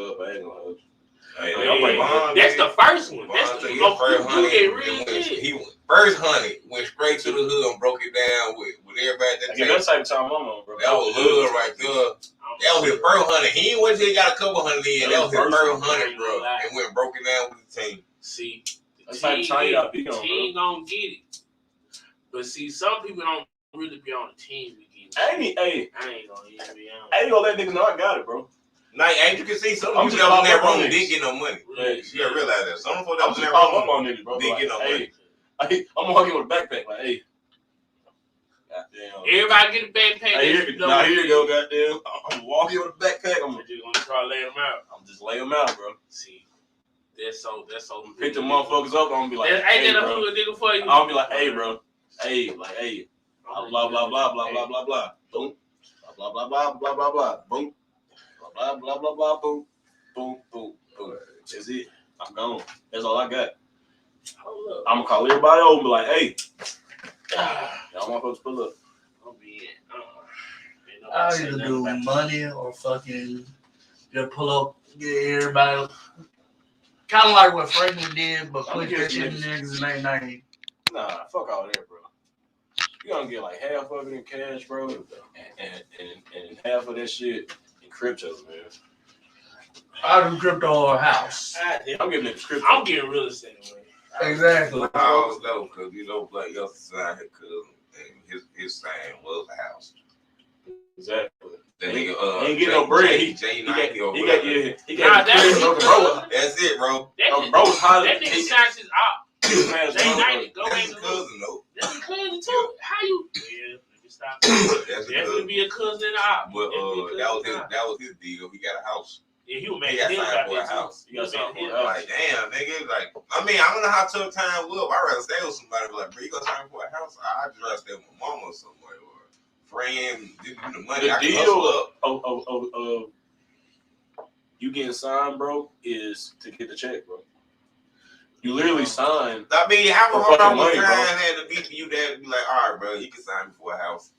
up. I ain't gonna hold you. That's the first one. That's the first honey. He first honey went straight to the hood and broke it down with everybody that take. That type of time I'm on, bro. That was hood right there. That was his first honey. He ain't went till he got a couple hundred in. That was his first honey, bro. And went broken down with the team. See, the team ain't gonna get it. But see, some people don't really be on the team. I ain't gonna let niggas know I got it, bro. Like, as you can see, some people that was in that room didn't get no money. You gotta realize that. Some folks that was in that room on niggas, bro. Didn't get no money. I'm gonna hug you with a backpack, like, hey. Goddamn. Everybody get a backpack. Here you go, goddamn. I'm gonna walk you with a backpack. I'm just gonna try to lay them out. I'm just lay them out, bro. See, that's so. Pick the motherfuckers up. I'm gonna be like, ain't that a hood nigga for you? I'm gonna be like, hey, bro. Hey, like, hey. Blah, blah, blah, blah, blah, blah, blah, blah. Boom. Blah, blah, blah, blah, blah, blah. Boom. Blah, blah, blah, blah, boom. Boom, boom, boom. That's it. I'm gone. That's all I got. I'm gonna call everybody over and be like, hey. Y'all motherfuckers pull up. I either do money or fucking just pull up, get everybody. Kind of like what Franklin did, but put that shit in niggas and ain't name. Nah, fuck all that, bro. You gonna get like half of it in cash, bro, and half of that shit in crypto, man. I do crypto or house. I'm giving it crypto. I'm getting real estate away. Exactly. I always know, because Black Youngster signed his cousin, and his sign was a house. Exactly. That nigga, ain't get no bread. He got That's it, bro. Bro's hot. That nigga signs his op. That's his cousin, though. That's a cousin too. How you? Yeah, let me stop. Definitely be a cousin in the op. But that was his deal. He got a house. Yeah, he got signed for a house. He got signed for a house. Like, damn, nigga. Like, I mean, I don't know how tough time was. I'd rather stay with somebody. But like, bro, you gonna sign for a house? I'd just rather stay with my mama or somewhere. Or friend, give me the money. The deal of you getting signed, bro, is to get the check, bro. You literally sign. I mean, how hard money, bro, had to be for you to be like, all right, bro, you can sign me for a house.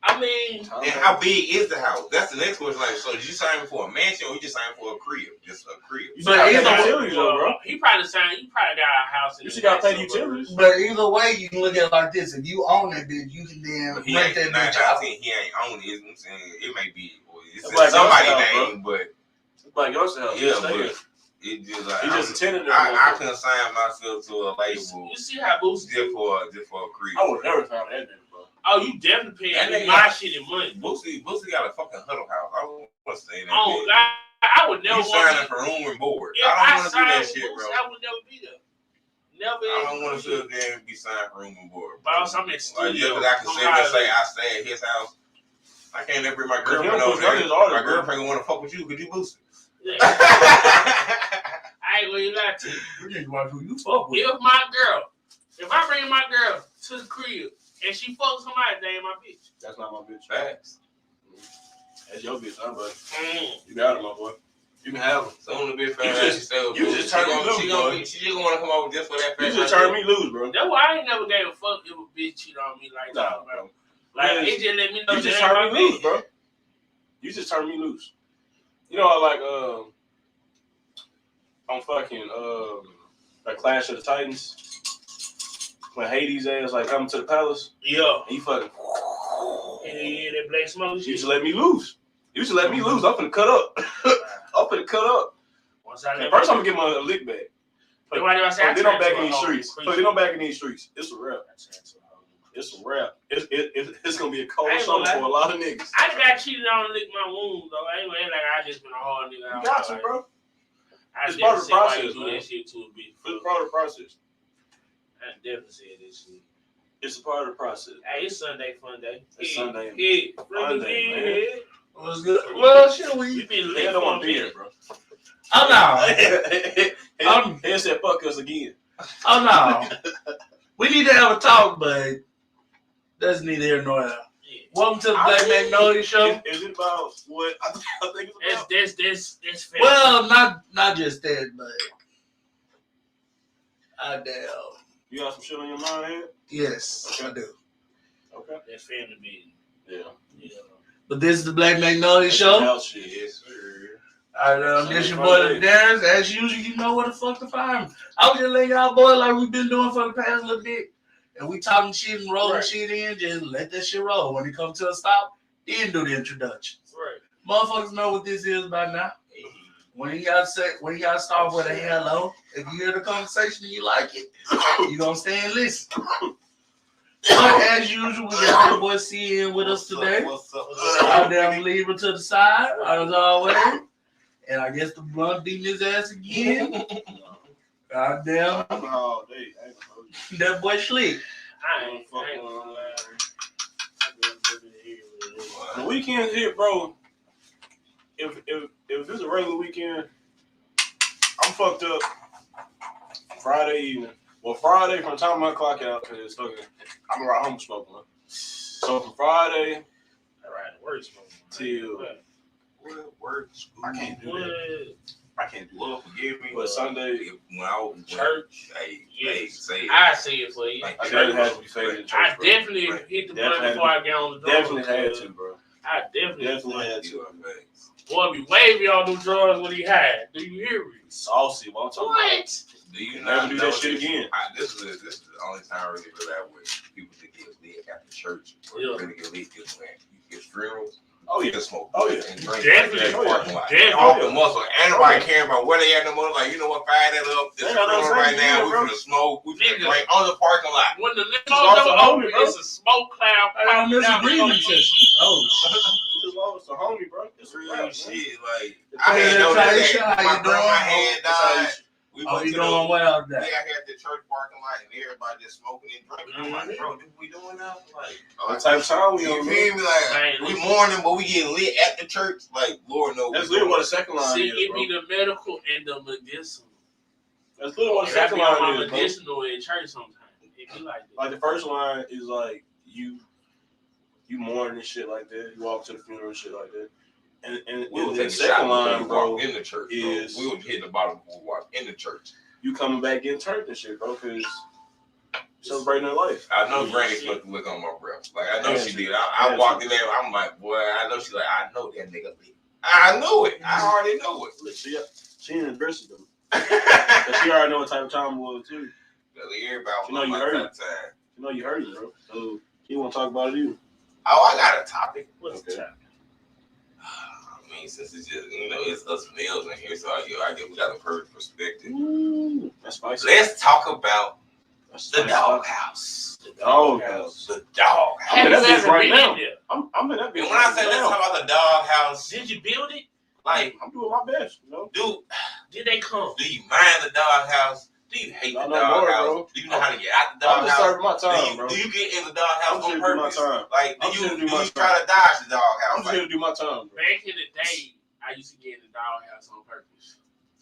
I mean, and how big is the house? That's the next question. Like, so did you sign me for a mansion or you just signed for a crib? Just a crib. But either utilities, bro. He probably signed. You probably got a house. You should got to pay utilities. But either way, you can look at it like this: if you own that bitch, you can then rent that bitch out. He ain't own it. I'm saying it may be. It's like somebody's name, but it's like yours house. Yeah, but. It just like he just attended. I couldn't sign myself to a label. You see how Boosie just for a crib. I would never found that nigga, bro. Oh, you definitely paying my shit in money. Boosie got a fucking huddle house. I don't want to stay in that. Oh, I would never. You signing for room and board. If I don't want to do that shit, bro. I would never be there. Never. I don't want to sit there and be signed for room and board. Boss, I'm in studio. Like, just because I can sit there and say I stay at his house, I can't ever bring my girlfriend over there. My girlfriend gonna want to fuck with you because you Boosie. Yeah. I ain't gonna lie to you. Who you fuck with? If I bring my girl to the crib and she fucks somebody, that ain't my bitch. That's not my bitch. Facts. That's your bitch, huh, buddy? You got it, my boy. You can have her. Soon to be fast. You just turn me loose, bro. She just want to come over just for that fast. You just turn me loose, bro. That's why I ain't never gave a fuck if a bitch cheat on me like that, bro. Like, it just let me know. You just turn me loose, bro. You just turn me loose. You know, I like, on fucking like Clash of the Titans when Hades ass like coming to the palace. Yeah. And he fucking yeah, that black smoke shit. You just let me loose. I'm finna cut up. Once I let first I'm gonna get my lick back. Then I'm back in these streets. It's a wrap. It's a wrap. It's gonna be a cold summer for a lot of niggas. I just got cheated on and licked my wounds though. I ain't like I just been a hard nigga. You got to, bro. It's part of the process, man. It's part of the process. I definitely said this shit. It's a part of the process. Hey, it's Sunday Funday. It's Sunday. Yeah, Funday, man. What's good? Well, shit, we been late for on a minute, bro. Oh no. He said fuck us again. Oh no. We need to have a talk, but that's neither here nor there. Yeah. Welcome to the Black Magnolia show. Is it about what I think it's about? That's fair. Well, not just that, but I damn. You got some shit on your mind here? Yes, okay. I do. Okay. That's fair to be. Yeah. But this is the Black Magnolia show. House shit. Yes, sir. This your boy Darius. As usual, you know where the fuck to find me. I was just letting y'all boy like we've been doing for the past little bit. And we talking shit and rolling shit in, just let that shit roll. When it comes to a stop, then do the introductions. Right. Motherfuckers know what this is by now. When you gotta start with a hello. If you hear the conversation and you like it, you gonna stay and listen. But as usual, we got our boy C in with us today. What's up? Our damn Libra to the side, as always. And I guess the blunt beating his ass again. Goddamn. all day. That boy slick. The weekend here, bro. If it's a regular weekend, I'm fucked up Friday evening. Well, Friday from the time I clock out, because I'm around home smoking. So from Friday till work, I can't do that. I can't do it. Forgive me. But Sunday, when I was church, say I see it for you. Like, I definitely had to be faded in church. I definitely hit the button before I get on the drugs. Definitely had to, bro. I definitely had to. Boy, be waving all them drugs when he had. Do you hear me? Saucy, what I'm talking What? Do you never not do know that shit again? This is the only time I really feel that way. People that get lit after church, or really get lit is when you get funerals. Oh yeah, smoke. Oh yeah, and drink definitely. Off the muscle. Ain't nobody caring about where they at no more. Like, you know what? Fire that up. This funeral right now. We finna smoke. We finna drink on the parking lot. When the limos are open, it's a smoke cloud. I'm breathing system. Oh, it's a homie, bro. It's real shit. Like, I didn't know that. My grandma had died. We doing well today. Yeah, I had the church parking lot and everybody just smoking and drinking. I'm like, bro, what we doing now? Like, what type of time we you on? feel me? Like, we mourning, but we getting lit at the church. Like, Lord knows. That's literally what the second line See, is, give bro. me the medical and the medicinal. That's literally what the second line is, medicinal in church sometimes. It be like that. Like the first line is like you mourn and shit like that. You walk to the funeral and shit like that. And we will the take second line, bro, in the church. Is we will hit the bottom before we walk in the church. You coming back in church and shit, bro, because celebrating their life. I know Granny put the look on my breath. Like, I know she did. I walked in there, I'm like, boy, I know she's like, I know that nigga lit. I know it. I already know it. Look, she ain't embarrassed them. She already know what type of time it was, too. Everybody, you know you heard it. You know you heard it, bro. So you want to talk about it, either. Oh, I got a topic. What's the topic? I mean, since it's just, it's us males in here, so I guess we got a perfect perspective. Ooh, that's spicy. Let's talk about the doghouse. The doghouse. The doghouse. I'm in that bitch right now. I'm in that bitch. And when I say let's talk about the doghouse, did you build it? Like, I'm doing my best, Did they come? Do you mind the doghouse? Do you hate the doghouse? Do you know how to get out the doghouse? I'm just serving my time, bro. Do you get in the doghouse on purpose? Like, do you try to dodge the doghouse? I'm just here to do my time, bro. Back in the day, I used to get in the doghouse on purpose.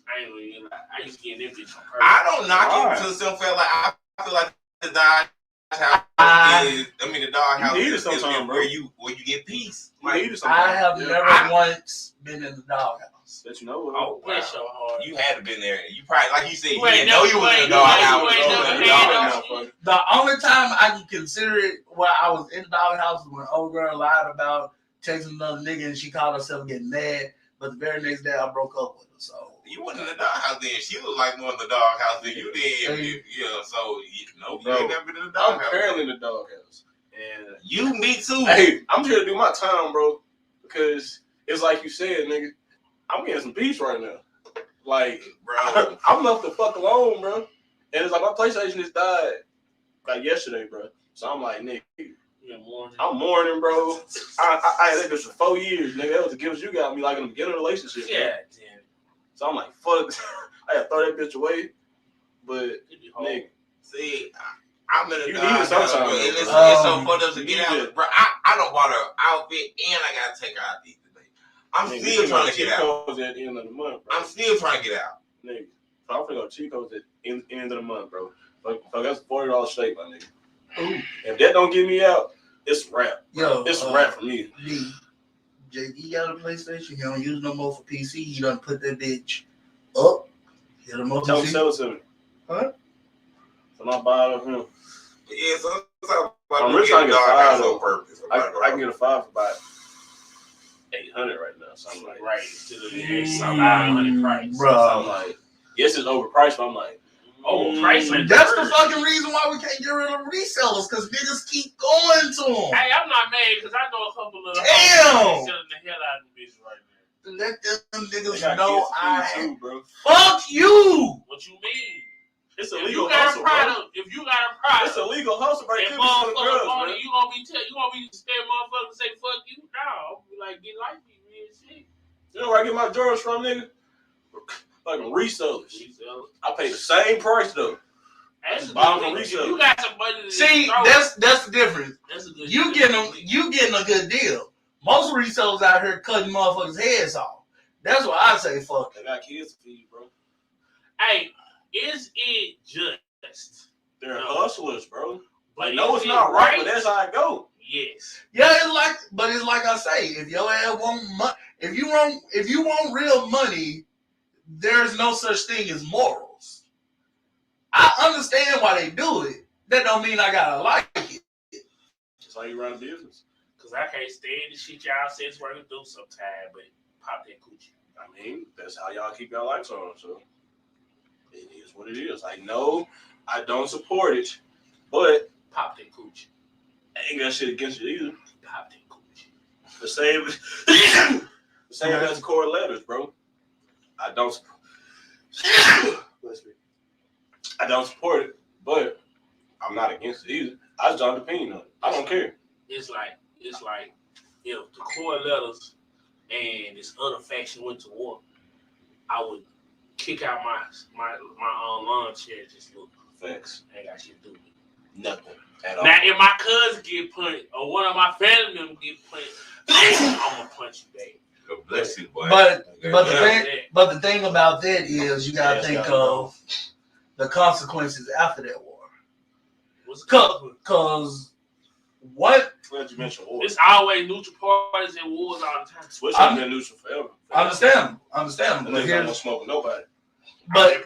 I ain't even lie. I used to get in that bitch on purpose. I don't knock it to some feel like I feel like the doghouse is. I mean, the doghouse is where you get peace. Like, I have never once been in the doghouse. That you know. Oh, wow. So hard. You had to been there. You probably, like you said, you didn't know you was in the doghouse. The only time I can consider it where I was in the doghouse was when old girl lied about texting another nigga and she called herself getting mad. But the very next day I broke up with her. So you wasn't in the doghouse then. She looked like more in the doghouse than you did. Yeah, so you ain't never been in the doghouse. I'm currently in the doghouse. And me too. Hey, I'm here to do my time, bro. Because it's like you said, nigga. I'm getting some peace right now. Like, bro, I'm left the fuck alone, bro. And it's like my PlayStation just died like yesterday, bro. So I'm like, nigga, I'm mourning, bro. I had that bitch for 4 years, nigga. That was the gifts you got me, like in the beginning of the relationship. Yeah, damn. So I'm like, fuck. I had to throw that bitch away. But, nigga, see, I'm in a you doghouse, need it sometimes, bro. And it's so fucked up to get out. Bro, I don't bought an outfit and I gotta take her out to eat today. I'm still trying to get out. At the end of the month, bro. I'm still trying to get out. Nigga. So I'm finna go Chico's at the end of the month, bro. So that's $40 steak, my nigga. Ooh. If that don't get me out, it's rap. Yo, it's rap for me. JD got a PlayStation. He don't use no more for PC. He done put that bitch up. Hit him up. Tell him sell it to me. Huh? So I'm buying of him. Yeah, so I'm really trying to get a 5 on purpose. I can get a 5 for about $800 right now. So I'm like, right, instead of the some $900 price. Bro. So I'm like, yes, it's overpriced, but I'm like, overpriced. That's the fucking reason why we can't get rid of resellers, because niggas keep going to them. Hey, I'm not mad because I know a couple of Damn. selling the hell out of the bitch right now. Let them they niggas got know kids to I feed too, bro. fuck you. What you mean? It's a If legal you got hustle, a bro. product, if you got a product, It's a legal hustle, bro. It and could be selling motherfuckers drugs, want man. it, you gonna be scared motherfuckers say fuck you? No, be like get like me, real shit. You know where I get my drugs from, nigga? Fucking resellers. I pay the same price though. That's a Buy good from thing. resellers. You got some money to See, throw. that's the difference. That's a good You getting a good deal. Most resellers out here cutting motherfuckers' heads off. That's why I say fuck it. They got kids to feed, bro. Hey, is it just? They're hustlers, bro. But Like, no, is it's it not right, but that's how it go. Yes. Yeah, it's like I say, if your ass want if you want real money, there's no such thing as morals. I understand why they do it. That don't mean I gotta like it. That's how you run a business. Cause I can't stand the shit y'all sex workers do sometime, but pop that coochie. I mean, that's how y'all keep your lights on, so it is what it is. I know I don't support it, but Pop that coochie. I ain't got shit against it either. Pop that coochie. The same, the same as core letters, bro. I don't support it, but I'm not against it either. I just don't opinion on it. I don't care. It's like if the core letters and this other faction went to war, I would kick out my lawn chair and just look. Facts. Ain't got shit to do with it. Nothing at all. Now, if my cousin get punched or one of my family members get punched, I'm gonna punch you, baby. God bless you, boy. But the thing about that is you gotta think of the consequences after that war. What's the consequence? Cause what? Glad you mentioned war. It's always neutral parties and wars all the time. Switch has been neutral forever. Understand. And they don't want smoke with nobody. But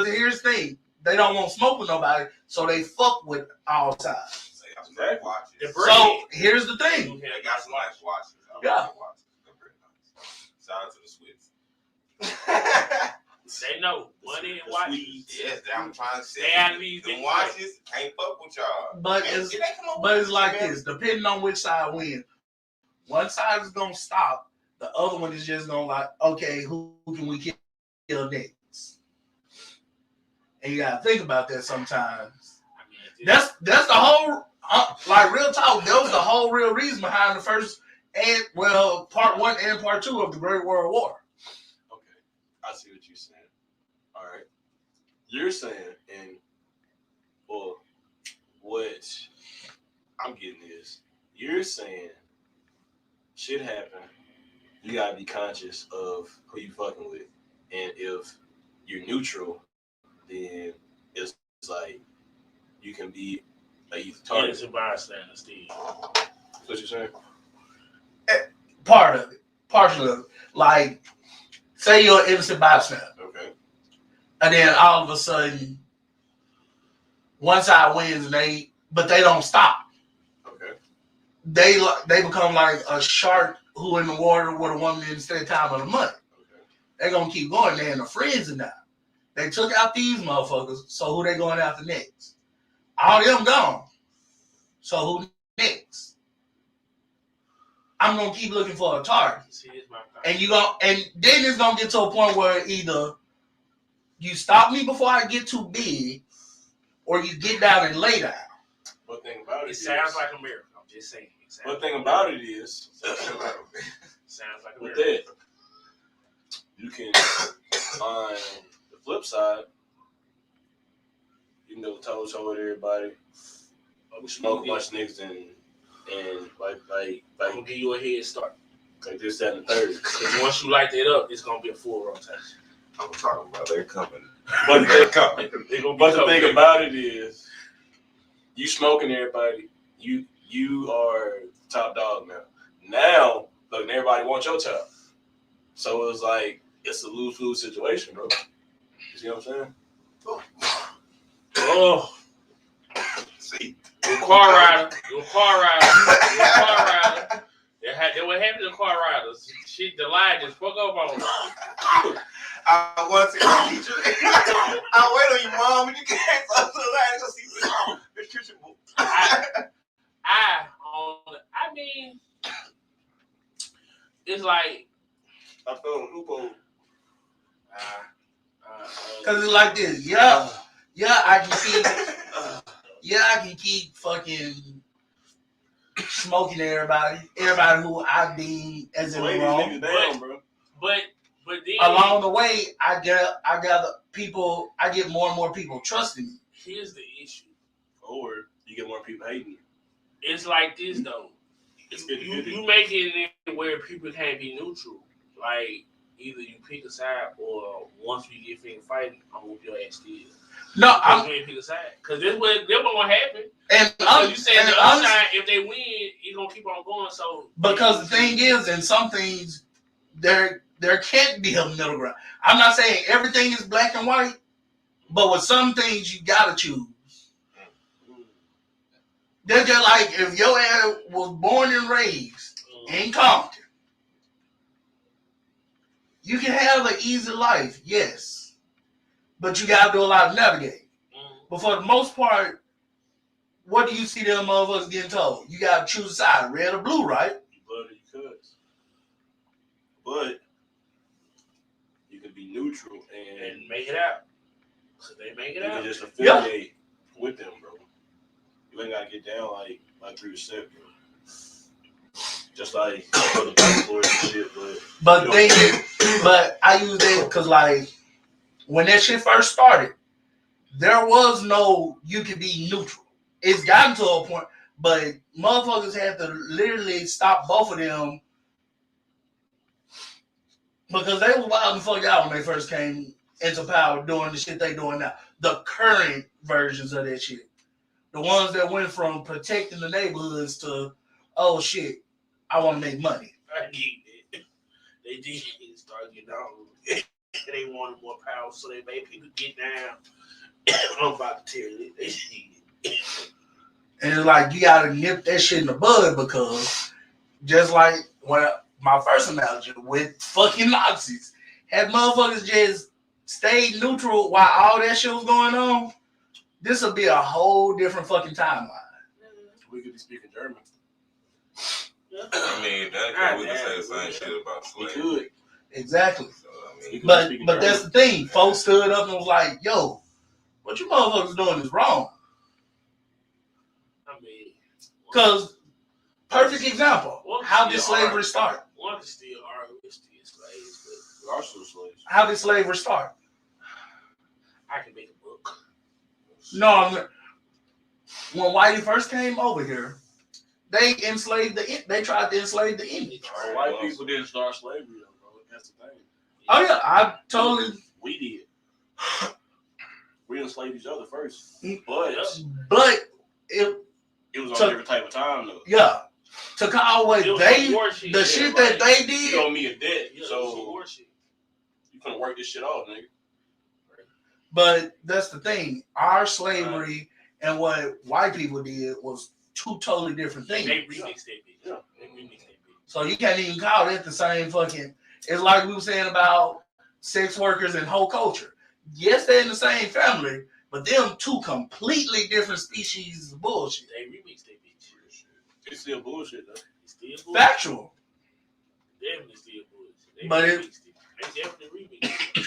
here's the thing. They don't want to smoke with nobody, so they fuck with all sides. They got some nice watches. So here's the thing. They got some nice watches. Yeah. They're pretty nice. Shout out to the Swiss. They know money and watches. Yes, I'm trying to say. They out of these them watches can't fuck with y'all. But it's like this. Depending on which side wins, one side is gonna stop. The other one is just gonna like, okay, who can we kill next? And you gotta think about that sometimes. That's the whole like real talk. That was the whole real reason behind the first and part 1 and part 2 of the Great World War. Okay, I see what you're saying. All right, you're saying, and what I'm getting is you're saying shit happen. You gotta be conscious of who you fucking with, and if you're neutral, then it's like you can be a target. Innocent bystander, Steve. That's what you're saying? Partially of it. Like, say you're an innocent bystander. Okay. And then all of a sudden, one side wins, but they don't stop. Okay. They become like a shark who in the water with a woman instead of time of the month. Okay. They're gonna keep going. They're in the frenzy now. They took out these motherfuckers, so who they going after next? All them gone. So who next? I'm gonna keep looking for a target. And then it's gonna get to a point where either you stop me before I get too big, or you get down and lay down. One thing about it sounds like a miracle. I'm just saying. One thing about it is sounds like a with miracle. that, you can on the flip side, you can go toe to toe with everybody. We smoke a bunch of niggas and like I'm gonna give you a head start. like this, that, and the third. Because once you light that up, it's gonna be a full rotation. I'm talking about they're coming. But They're coming. the thing about it is, you smoking everybody. You are top dog now. Now, look, everybody wants your top. So it's like it's a lose-lose situation, bro. You see what I'm saying? Oh, See, you're a car rider. That what happened to car riders. Shit, the line just fuck up on them. I want to see teacher. I wait on your mom when you can't talk to the line. Just see the kitchen book. I mean, it's like I fell on loophole. Cause it's like this. Yeah, I can keep fucking smoking everybody who I deem as in the Lay these wrong. niggas down, bro. But then Along the way, I gather people. I get more and more people trusting me. here's the issue. Or you get more people hating you. It's like this though. You make it where people can't be neutral. Like either you pick a side or once we get finished fighting, I'm gonna whoop your ass still. No, You ain't pick a side because that's what gonna happen. and You said the other side, if they win, it's gonna keep on going. So because the thing is, in some things, there can't be a middle ground. I'm not saying everything is black and white, but with some things you gotta choose. They're just like if your ass was born and raised in Compton, you can have an easy life, yes, but you gotta do a lot of navigating. But for the most part, what do you see them motherfuckers getting told? You gotta choose a side, red or blue, right? You blood or you cuts. But you can be neutral and make it out. So they make it you out. can just affiliate with them, bro. You ain't gotta get down like we said, bro. Just like for the backboard and shit, but but I use that because like when that shit first started, there was no you could be neutral. It's gotten to a point, but motherfuckers had to literally stop both of them because they was wild and fucked out when they first came into power doing the shit they doing now. The current versions of that shit. The ones that went from protecting the neighborhoods to, oh shit, I want to make money. I get it. They did start getting on. They wanted more power, so they made people get down. I'm about to tell you, they did. And it's like you gotta nip that shit in the bud because just like when my first analogy with fucking Nazis, had motherfuckers just stayed neutral while all that shit was going on, this would be a whole different fucking timeline. we could be speaking German. I mean, we can say the same shit about We slavery. could. Exactly. So, I mean, But that's the thing. Folks stood up and was like, yo, what you motherfuckers doing is wrong. I mean, Because, perfect example, how did slavery start? One is still arguing, still slaves, but We are still slaves. How did slavery start? I can make a book. No, when Whitey first came over here, they tried to enslave the Indians. Oh, white people didn't start slavery, though, bro. That's the thing. Oh yeah, I totally. We did. We enslaved each other first, but it was on a different type of time, though. Yeah, to call what the shit that they did. You owe me a debt, Yeah, so you couldn't work this shit off, nigga. But that's the thing. Our slavery and what white people did was two totally different things. They remixed that bitch. Yeah. They remixed that bitch. So you can't even call it the same fucking. It's like we were saying about sex workers and whole culture. Yes, they're in the same family, but them two completely different species of bullshit. They remixed that bitch. It's still bullshit, though. It's still bullshit. Factual. Definitely still bullshit. They But remixed it. They definitely remixed it.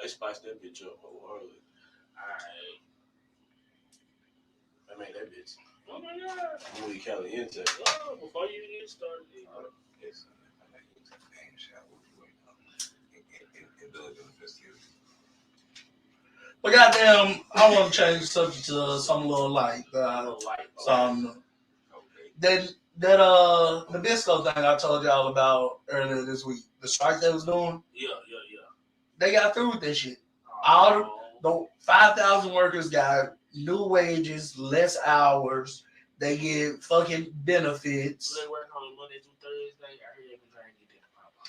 They spiced that bitch up wholeheartedly. Alright. I made that bitch. Oh my god. Really caliente. Oh, before you get started. it's But goddamn, I want to change the subject to some little light. Some that the Bisco thing I told y'all about earlier this week. The strike they was doing. Yeah. They got through with that shit. All the 5,000 workers got new wages, less hours. They get fucking benefits. So they work on Monday through Thursday. I heard they been trying to get that pop out.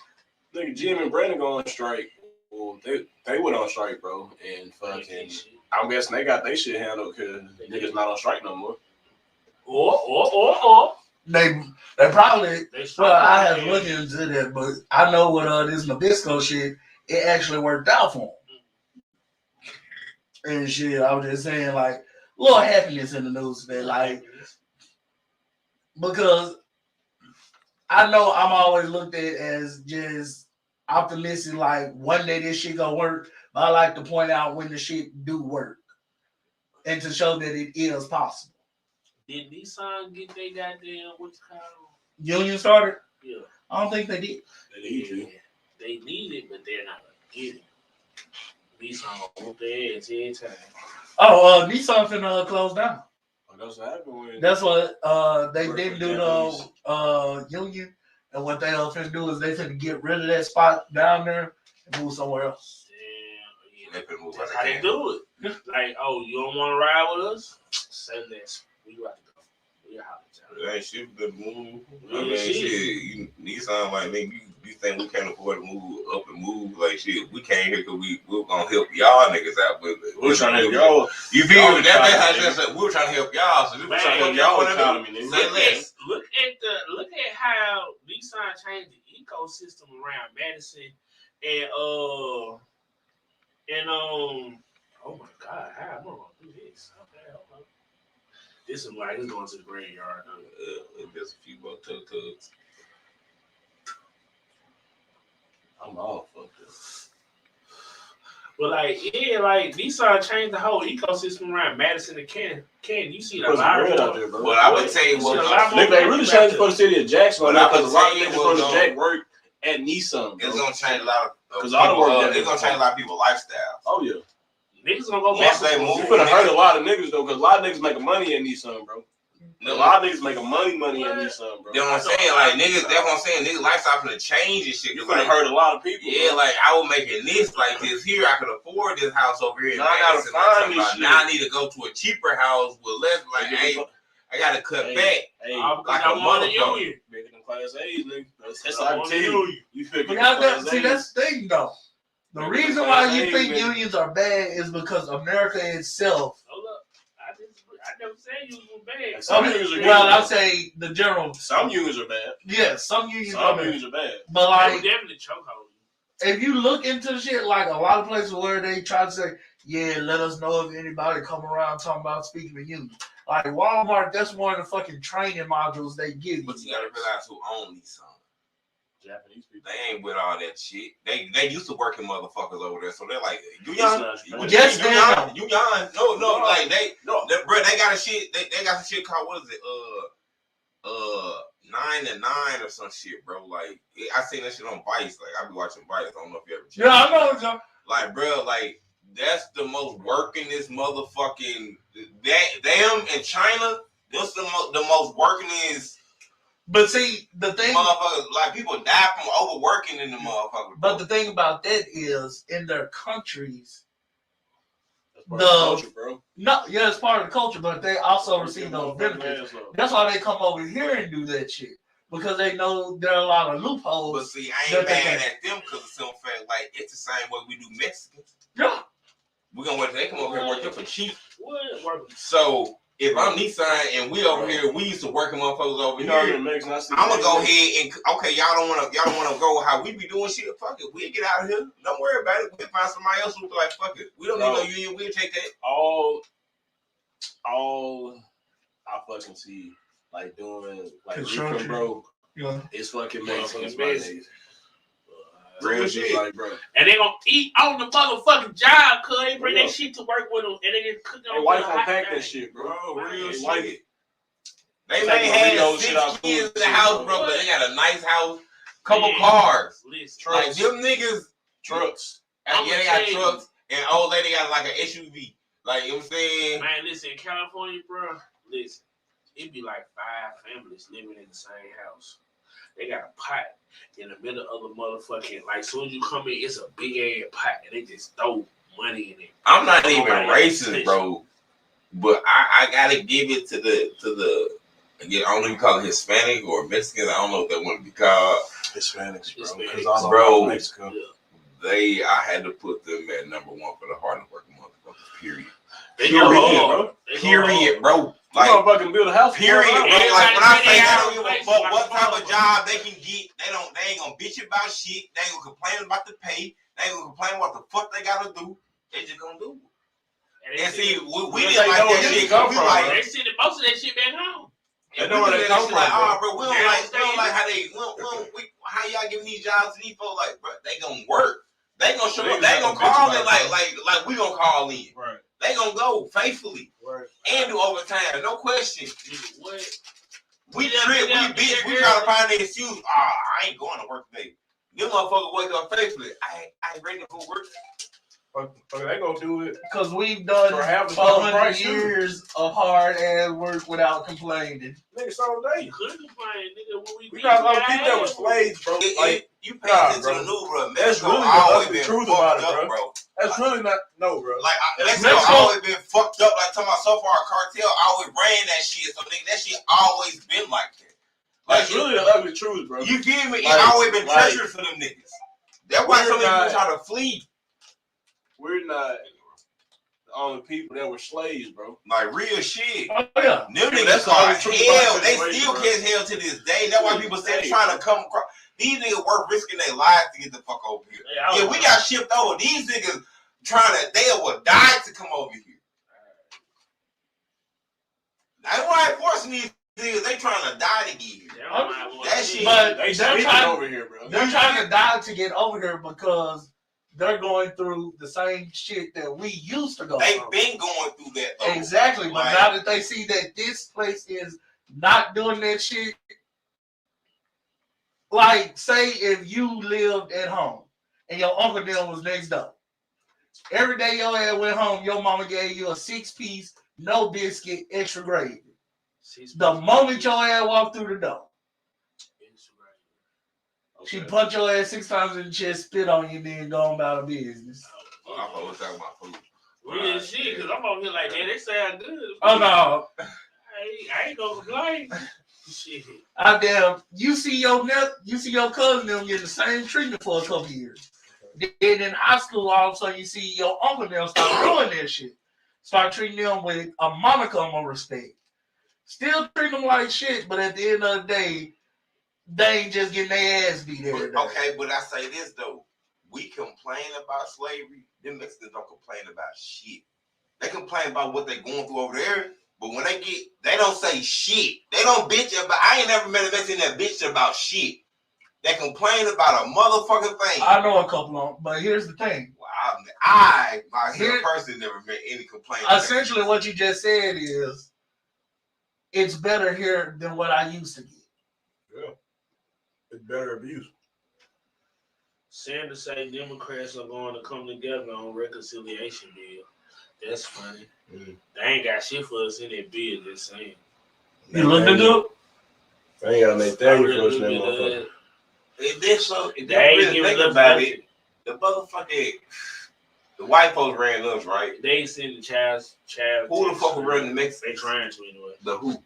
Nigga, Jim and Brandon go on strike. Well, they went on strike, bro, and fucking. I'm guessing they got their shit handled because niggas not on strike no more. Or They probably. They Well, I have haven't looked into that, but I know what this Nabisco shit. It actually worked out for him. And shit, I was just saying like little happiness in the news today, like because I know I'm always looked at as just optimistic, like one day this shit gonna work. But I like to point out when the shit do work and to show that it is possible. Did Nissan get their goddamn what's it called? Union started? Yeah. I don't think they did. They need it, but they're not gonna get it. Nissan whoop their ass every time. Oh, Nissan finna close down. That's what happened. That's what they didn't do the union, and what they finna do is they finna get rid of that spot down there and move somewhere else. Damn, yeah. That's how they do it. Like, oh, you don't want to ride with us? Say less. We got to go. We got to That shit good move. Yeah, I mean, shit. you Nissan like nigga, you think we can't afford to move up and move like shit? We came here because we're gonna help y'all niggas out with it. We're trying to help y'all. You feel me? That's how economy, I said. We're trying to help y'all. So Man, trying to help y'all y'all economy, economy. nigga. Say less. Look at how Nissan changed the ecosystem around Madison and oh my god, how am I gonna do this? Okay, hold on. This is like it's going to the graveyard. There's a few more tugs. I'm all fucked up. But like, yeah, like Nissan changed the whole ecosystem around Madison and Ken. You see a Put some lot bread out of there, bro. Well, I would tell you You see a lot what. more Nigga, they really changed for the city of Jackson, But because a lot of I would niggas tell you from the Jack work at Nissan. It's gonna change a lot of. Because all the work it's gonna change a lot of people's lifestyles. Oh yeah. niggas gonna go Once back. they to move, You finna hurt a lot of niggas though, because a lot of niggas making money at Nissan, bro. A lot of niggas making money at Nissan, bro. That's what I'm saying. Like niggas, that's what I'm saying. Niggas' lifestyle finna change and shit. You Cause finna like, hurt a lot of people. yeah, bro. like I was making this like this here. I could afford this house over here. Now I gotta find this shit. Now I need to go to a cheaper house with less. Like, hey, I gotta cut back. Hey, like I'm a on the motherfucker. union. bigger than Class A's, nigga. That's I'm how I on tell the you. union. You figure See, that's the thing though. The reason why you think unions are bad is because America itself. Hold up. I never said you was bad. Some unions are good. Well, I'll say the general. Some unions are bad. Yeah, some unions Some are unions are bad. But Like, like, definitely chokehold. if you look into shit, like a lot of places where they try to say, yeah, let us know if anybody come around talking about speaking to union. Like Walmart, that's one of the fucking training modules they give you. But you gotta realize who own these songs. Japanese people. They ain't with all that shit. They used to working motherfuckers over there, so they're like, you It's young? not- Yes, you young? You young? No, like bro, they got a shit. They got some shit called what is it? 9 to 9 or some shit, bro. Like I seen that shit on Vice. Like I be watching Vice. I don't know if you ever. Yeah, I know what y'all. Like, bro, like that's the most workingest motherfucking them in China. That's the most workingest. But see, the thing, motherfuckers, like people die from overworking in the motherfuckers. but the thing about that is, in their countries, That's part of the culture, bro. no, yeah, it's part of the culture, but they also receive those benefits. That's why they come over here and do that shit, because they know there are a lot of loopholes. But see, I ain't mad at them because of some fact, like it's the same way we do Mexicans. Yeah, We're gonna wait till they come over here and work them for cheap. What? So if I'm Nissan and we over here, we used to work motherfuckers over here. I'm gonna go ahead and okay, y'all don't wanna go how we be doing shit. Fuck it, we'll get out of here. Don't worry about it. We'll find somebody else who'll be like, fuck it. We don't need no union. We'll take that. All I fucking see like doing like construction, bro. Yeah, It's fucking Mexicans, my Mexicans. niggas. Real shit, like, bro. And they gonna eat on the motherfucking job, cuz they bring that shit to work with them, and they get cooked on. Hey, wife unpack that shit, bro. Real Hey, shit. wife- They Take may the have Rio 6 shit out kids in food the house, bro, but they got a nice house, couple cars. Listen, Like them niggas, Trucks. yeah, they got trucks, and old lady got like an SUV. Like, you know what I'm saying? man, listen, in California, bro, listen, it be like 5 families living in the same house. They got a pot in the middle of the motherfucking, like, soon as you come in, it's a big ass pot, and they just throw money in it. I'm not even racist, bro, but I gotta give it to the again, I don't know if you call it Hispanic or Mexican. I don't know what they want to be called. Hispanics, bro. Hispanics. Bro, Mexico. Yeah. I had to put them at number 1 for the hardest working motherfuckers. Period. They Period, go hard. bro. They go Period, hard. bro. Like, motherfucking build a house. Period. Bro. Like when I say I don't give a fuck like what type of job they can get, they ain't gonna bitch about shit. They ain't gonna complain about the pay. They ain't gonna complain what the fuck they gotta do. They just gonna do it. And see, we didn't like that shit. We like they see most of that shit back home. And we were like, oh, bro, we don't like how y'all giving these jobs to these folks. Like, bro, they gonna work. They gonna show up. They gonna call in like we gonna call in. Right. They gonna go faithfully. Right. And do overtime, no question. What? We trip, we bitch, we try to find an excuse. I ain't going to work today. Them motherfuckers wake up faithfully. I ain't ready to go work. They gonna do it because we've done 400 years of hard ass work without complaining. Nigga, so they couldn't complain, nigga. We got a lot of people that were slaves, bro. You pay attention to the new, bro. That's really the truth about it, bro. That's really not bro. Like Mexico always been fucked up. Like talking about so far cartel always ran that shit. So nigga, that shit always been like that. Like, that's really the ugly truth, bro. You feel me? It's always been treacherous for them niggas. That's why so many people try to flee. We're not the only people that were slaves, bro. Like real shit. Oh yeah. Them niggas are hell. They still catch hell to this day. That's why people say trying to come across. These niggas worth risking their lives to get the fuck over here. Yeah, we got shipped over. These niggas they would die to come over here. That's why I forcing these niggas. They trying to die to get here. That shit. But they're trying over here, bro. They're trying to die to get over here because they're going through the same shit that we used to go through. They've been going through that, though. Exactly. But now that they see that this place is not doing that shit, like, say if you lived at home and your uncle then was next door. Every day your ass went home, your mama gave you a 6-piece, no biscuit, extra gravy. The moment your ass walked through the door, she punched your ass 6 times in the chest, spit on you, then go about her business. I'm always talking about food. Real shit, because I'm over here like, man, they sound good. Oh, no. I ain't gonna complain. Shit. Out there, you see your cousin them getting the same treatment for a couple years. Then in high school, all of a sudden you see your uncle them start doing that shit. Start treating them with a monicum of respect. Still treat them like shit, but at the end of the day, they ain't just getting their ass beat every day. Okay, but I say this though. We complain about slavery. Them Mexicans don't complain about shit. They complain about what they going through over there. But when they don't say shit. They don't bitch about. I ain't never met a Mexican that bitch about shit. They complain about a motherfucking thing. I know a couple of them, but here's the thing. Well, I myself personally never met any complaint. Essentially, what you just said is, it's better here than what I used to get. Yeah, it's better abuse. Sanders say Democrats are going to come together on reconciliation bill. That's funny. They ain't got shit for us in that bill. Just saying. You looked into it? They ain't got Nathaniel pushing that motherfucker. If they ain't giving up about it, the motherfucking the white folks ran us, right? They ain't sending the child. Who the fuck will run the Mexican? They trying to anyway. The who?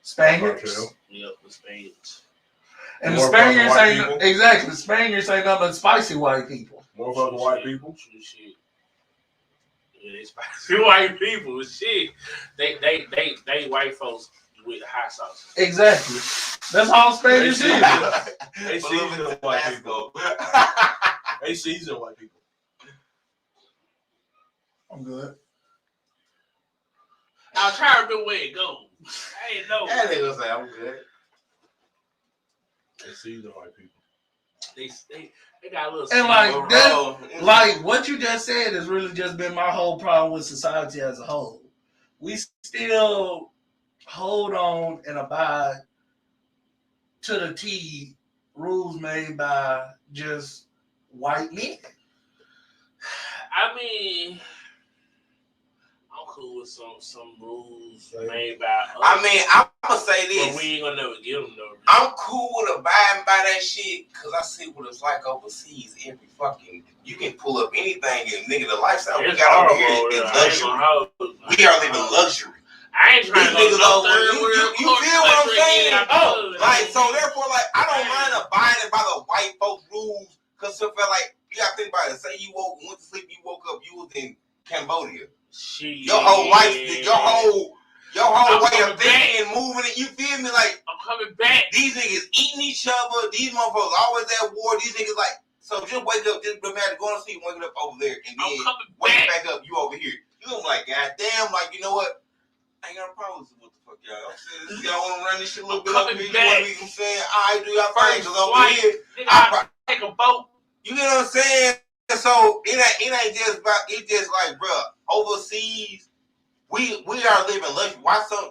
Spaniards. Yep, the Spaniards. And the Spaniards ain't exactly. The Spaniards ain't nothing but spicy white people. More fucking white people. Shit. Yeah, they spicy white people. Shit. They white folks with hot sauce. Exactly. That's all Spaniards is. They season white people. They season white people. I'm good. I was trying to remember where it goes. I ain't know. That nigga say I'm good. They season white people. They got a little. And like that, like what you just said has really just been my whole problem with society as a whole. We still hold on and abide to the T rules made by just white men. I mean, I'm cool with some rules made by us. I mean, I'm gonna say this. But we ain't gonna never give them no. I'm cool with abiding by that shit because I see what it's like overseas. Every fucking you can pull up anything and nigga the lifestyle we got over here is luxury. We are living luxury. I ain't trying to go you feel what I'm saying? Oh, like so therefore, like I don't mind abiding by the white folks rules because I feel like you gotta think about it. Say you went to sleep, you woke up, you was in Cambodia. Shit. Your whole life, your whole I'm way coming of thinking and moving it. You feel me? Like I'm coming back. these niggas eating each other. These motherfuckers always at war. These niggas like so. Just wake up. Just imagine going to sleep, waking up over there, and then waking back up. You over here. You gonna be like, God damn. Like you know what? I ain't got a problem with what the fuck y'all. I'm saying, y'all want to run this shit a little bit up here. You want to be saying, all right, do y'all thing? Because over here, I take a boat. You get what I'm saying? So it ain't just about. It's just like, bro, overseas, we are living luxury.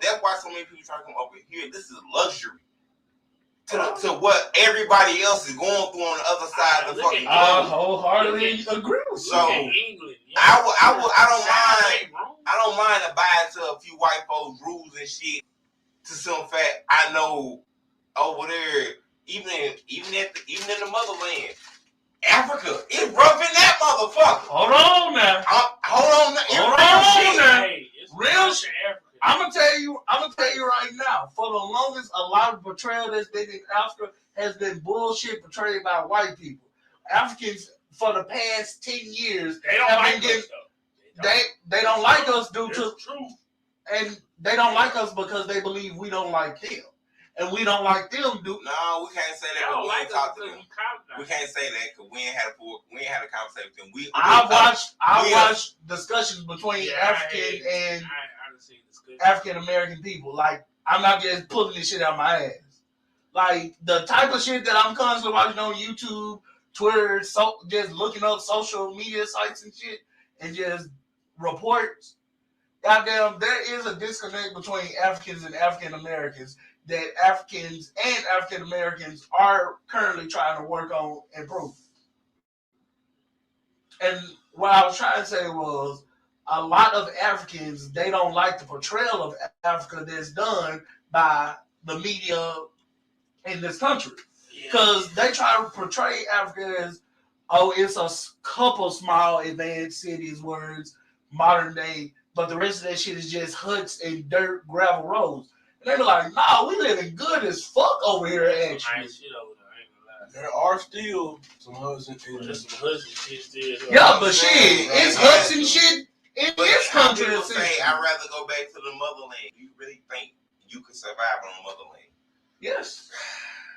That's why so many people try to come over here. This is luxury to what everybody else is going through on the other side of the fucking globe. I wholeheartedly agree with you. So England, I don't mind abiding to a few white folks' rules and shit. To some fact, I know over there, even in the motherland, Africa, it's rough in that motherfucker. Hold on now. Real shit. I'm gonna tell you right now. For the longest, a lot of portrayal that's been in Africa has been bullshit portrayed by white people. Africans for the past 10 years they don't like us. They don't like us due to true. And they don't like us because they believe we don't like them. And we don't like them. No, we can't say that. Don't we like ain't talked to us them. we We can't say that because we ain't had a conversation with them. I watched discussions between African American people. Like, I'm not just pulling this shit out of my ass. Like, the type of shit that I'm constantly watching on YouTube, Twitter, just looking up social media sites and shit, and just reports. Goddamn, there is a disconnect between Africans and African Americans that Africans and African Americans are currently trying to work on improving. And what I was trying to say was, a lot of Africans, they don't like the portrayal of Africa that's done by the media in this country. Because they try to portray Africa as, oh, it's a couple small advanced cities where it's modern day, but the rest of that shit is just huts and dirt, gravel roads. And they be like, nah, we living good as fuck over here, actually. There are still some huts and shit still. Yeah, but shit, it's huts and shit in this country. People say, I'd rather go back to the motherland. Do you really think you could survive on the motherland? Yes.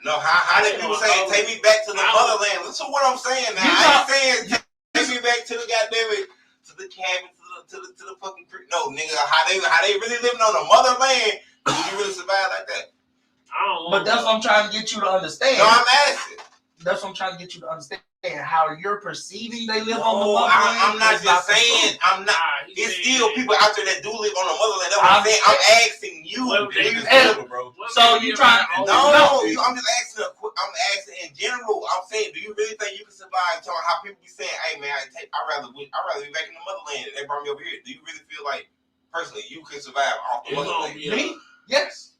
No, how did people say, take me back to the motherland? Listen to what I'm saying now. I ain't saying take me back to the goddamn to the cabin, to the fucking creek. No, nigga, how they really living on the motherland? Would you really survive like that? But that's what I'm trying to get you to understand. No, I'm asking. That's what I'm trying to get you to understand. How you're perceiving they live on the motherland. I'm not just saying. I'm not. It's still people out there that do live on the motherland. That's what I'm saying. I'm asking you. Bro. So you trying to? No, I'm just asking. I'm asking in general. I'm saying, do you really think you can survive? Talking how people be saying, "Hey man, I'd rather be back in the motherland. They brought me over here." Do you really feel like personally you can survive off the motherland? Me? Yes.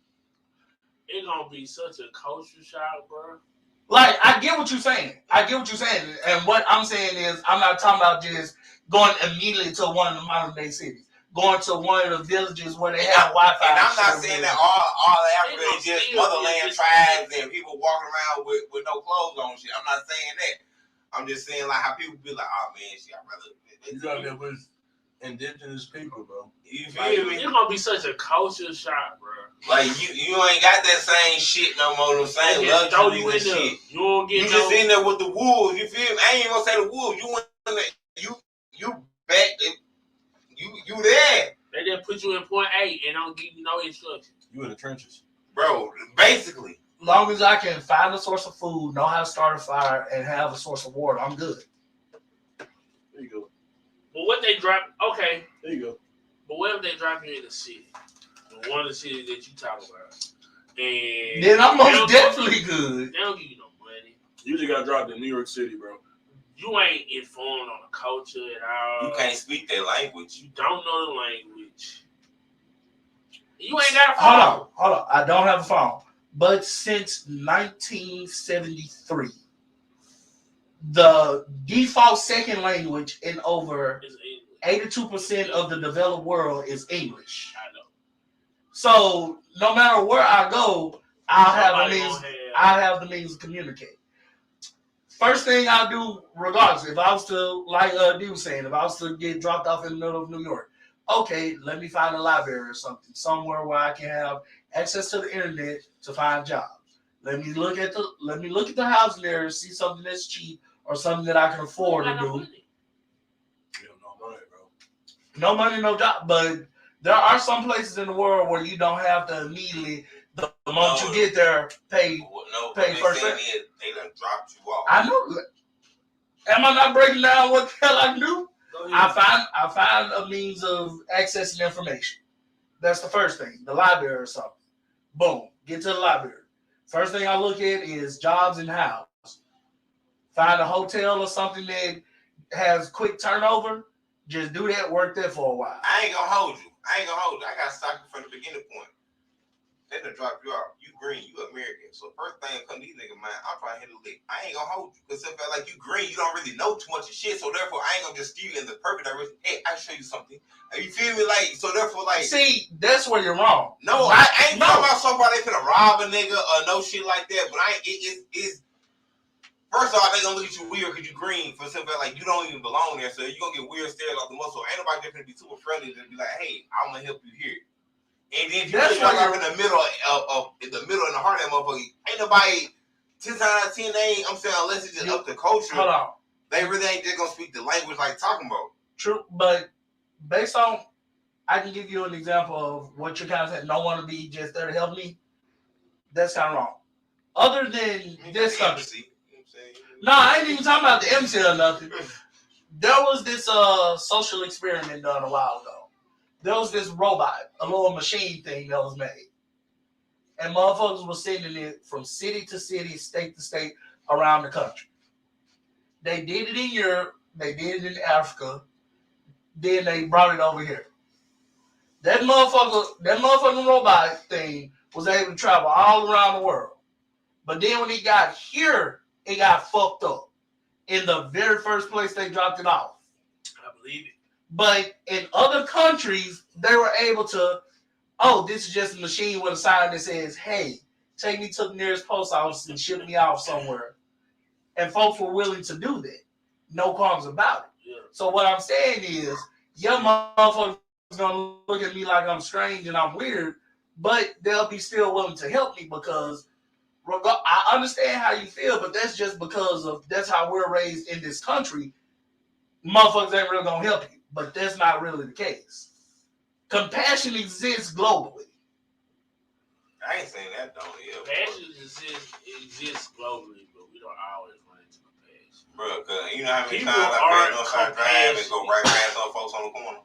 It's gonna be such a culture shock, bro. Like, I get what you're saying. And what I'm saying is, I'm not talking about just going immediately to one of the modern day cities. Going to one of the villages where they have Wi-Fi. And I'm not saying that all Africa is just motherland tribes and people walking around with no clothes on shit. I'm not saying that. I'm just saying like how people be like, oh man, shit, I'd rather. You got there with indigenous people, bro. You feel me? It's gonna be such a culture shock, bro. Like you ain't got that same shit no more. The same luxuries and shit. You just in there with the wolves. You feel me? I ain't even gonna say the wolves. You went in there, you back. You there? They just put you in point A and don't give you no instructions. You in the trenches, bro. Basically, as long as I can find a source of food, know how to start a fire, and have a source of water, I'm good. There you go. But what they drop? Okay. There you go. But what if they drop you in the city? One of the cities that you talk about. And then I'm most definitely good. They don't give you no money. You just got dropped in New York City, bro. You ain't informed on the culture at all. You can't speak their language. You don't know the language. You ain't got a phone. Hold on. I don't have a phone. But since 1973, the default second language in over 82% of the developed world is English. I know. So no matter where I go, I'll have the means to communicate. First thing I do, regardless, if I was to, like D was saying, if I was to get dropped off in the middle of New York, Okay, let me find a library or something, somewhere where I can have access to the internet to find jobs. Let me look at the housing area, see something that's cheap or something that I can afford to do. You don't know money, bro. No money, no job. But there are some places in the world where you don't have to immediately, the moment you get there, pay. No, Pay they first saying rent. they done dropped you off. I know. Am I not breaking down what the hell I can do? Go ahead. I find a means of accessing information. That's the first thing. The library or something. Boom. Get to the library. First thing I look at is jobs and house. Find a hotel or something that has quick turnover. Just do that. Work there for a while. I ain't gonna hold you. I gotta stop you from the beginning point. They done drop you off. You green, you American. So first thing come to these niggas, man, I'm trying to hit a lick. I ain't gonna hold you. Because if I like you green, you don't really know too much of shit. So therefore, I ain't gonna just steer you in the perfect direction. Hey, I'll show you something. You feel me? Like, so therefore, like. See, that's where you're wrong. No, I ain't talking about somebody finna rob a nigga or no shit like that. But it's first of all, they gonna look at you weird because you green for something like you don't even belong there. So you're gonna get weird stares off the muscle. Ain't nobody gonna be super friendly to be like, hey, I'm gonna help you here. And then if you That's really why in the middle in the heart of that motherfucker, ain't nobody 10 times out of 10 they ain't, I'm saying unless it's just up to culture, Hold on. they really ain't just gonna speak the language like talking about. True, but based on, I can give you an example of what you're kind of saying. Don't want to be just there to help me. That's kind of wrong. Other than this country. No, I ain't even talking about the MC or nothing. There was this social experiment done a while ago. There was this robot, a little machine thing that was made. And motherfuckers were sending it from city to city, state to state, around the country. They did it in Europe. They did it in Africa. Then they brought it over here. That motherfucking robot thing was able to travel all around the world. But then when it got here, it got fucked up. In the very first place they dropped it off. I believe it. But in other countries, they were able to, this is just a machine with a sign that says, hey, take me to the nearest post office and ship me off somewhere. And folks were willing to do that. No qualms about it. Yeah. So what I'm saying is, your motherfuckers gonna look at me like I'm strange and I'm weird, but they'll be still willing to help me because I understand how you feel, but that's just because of that's how we're raised in this country. Motherfuckers ain't really gonna help you, but that's not really the case. Compassion exists globally. I ain't saying that though. Yeah, Compassion exists globally, but we don't always run into compassion. Bro, cause you know how many People times I aren't pass Northside Drive and go compassionate. right past on folks on the corner.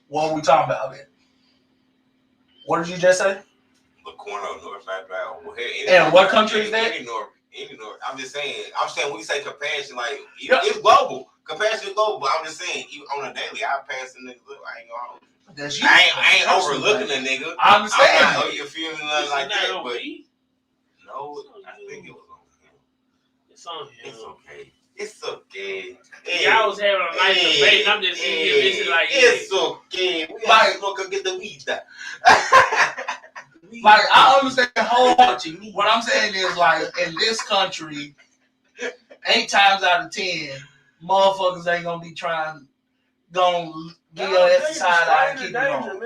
What are we talking about then? What did you just say? The corner of Northside Drive. Well, And what country is that? Any North. I'm just saying. When we say compassion, like it's global. Compassion is global. But I'm just saying, even on a daily, I pass the niggas up. I ain't gonna. That's you. I ain't overlooking a nigga. I understand. I'm not, you feel me? Nothing like that. On But me. no, I think it was on him. It's on him. It's okay. It's okay. Y'all was having a nice debate, and I'm just sitting here listening like, it's okay. We like, gonna get the weeds down. Like, I understand wholeheartedly. What I'm saying is, like, in this country, 8 times out of 10, motherfuckers ain't gonna be gonna give your ass a side eye and keep it on.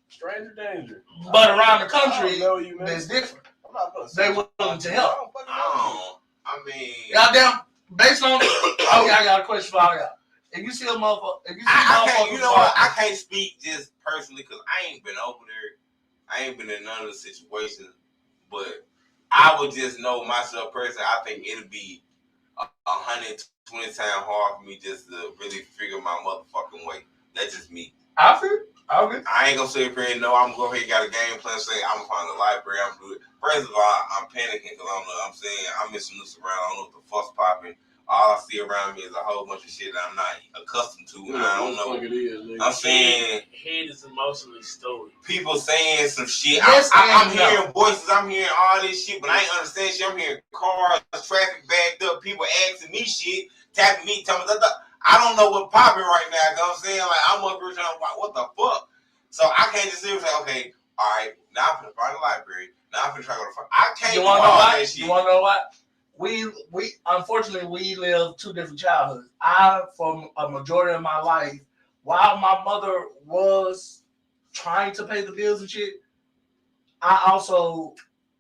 Stranger danger. But around the country, it's different. They willing to help. I mean, Goddamn, based on I got a question for y'all. If you see a motherfucker, I can't speak just personally because I ain't been over there. I ain't been in none of the situations, but I would just know myself personally. I think it'll be 120 times hard for me just to really figure my motherfucking way. That's just me. I feel. Okay. I ain't gonna sit here and know I'm gonna go ahead and got a game plan. Say I'm gonna find a library. I'm gonna do it. First of all, I'm panicking because I'm saying I'm missing this around. I don't know what the fuck's popping. All I see around me is a whole bunch of shit that I'm not accustomed to. And I don't know. I'm saying head is emotionally stolen. People saying some shit. Yes, I'm hearing voices. I'm hearing all this shit, but I ain't understand shit. I'm hearing cars, traffic backed up, people asking me shit, tapping me, telling me I don't know what's popping right now. You know what I'm saying? Like, I'm up here trying to, what the fuck? So I can't just sit here and say, okay, all right, now I'm going to find the library. Now I'm going to try to go to front. I can't do all that shit. You want to know what? We unfortunately, we live 2 different childhoods. I, for a majority of my life, while my mother was trying to pay the bills and shit, I also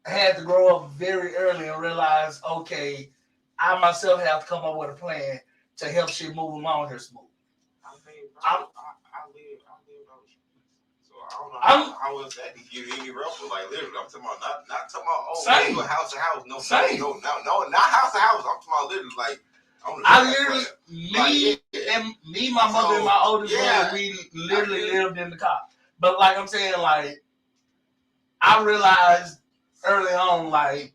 had to grow up very early and realize, okay, I myself have to come up with a plan to help shit move along here smooth. I mean, I live on the streets, so I don't know how else that can get any rougher. Like literally, I'm talking about not talking about Same. house to house. No, Same. no, not house to house. I'm talking about literally like. My mother, and my oldest brother, we literally lived in the car. But like I'm saying, like I realized early on, like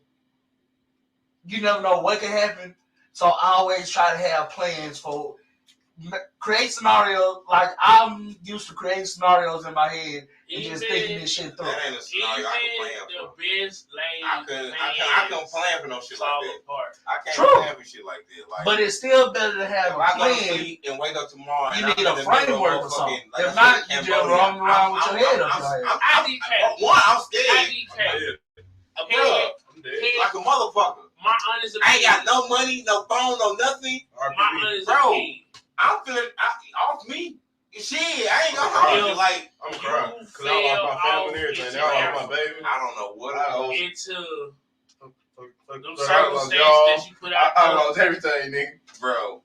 you never know what can happen. So I always try to have plans for create scenarios. Like I'm used to creating scenarios in my head and just thinking this shit through. That ain't a scenario I can plan for. The best lane I can't plan for no shit like that. Apart. I can't plan for shit like that. Like, but it's still better to have a I go to plan. sleep and wake up tomorrow. You need a framework or something. If not, you just roam around with your head up your head. I'm scared. Like a motherfucker. My honest opinion. I ain't got no money, no phone, no nothing. My honest opinion. I'm feeling off me. Shit, I ain't gonna hold you. Like, I'm crying. Because I lost my family and everything. I lost my baby. I don't know what I was. Into them circumstances that you put out. I lost everything, nigga. Bro.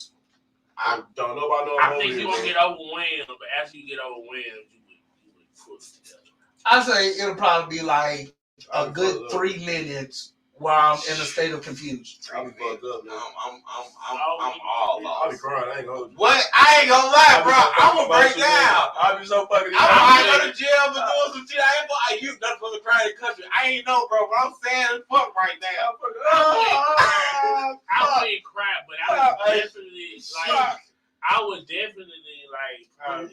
I don't know about no I think you're going to get overwhelmed, but after you get overwhelmed, you would put it together. I say it'll probably be like a good 3 minutes while I'm in a state of confusion. I'm fucked up, man. I'm all lost. I'll be crying. I ain't gonna hold you. What? I ain't gonna lie, bro. I'm gonna break down. I'll be so fucking. I might go to jail for doing some shit. I ain't you not supposed to cry in the country. I ain't know, bro, but I'm sad as fuck right now. I wouldn't cry, but I was definitely like. I would definitely probably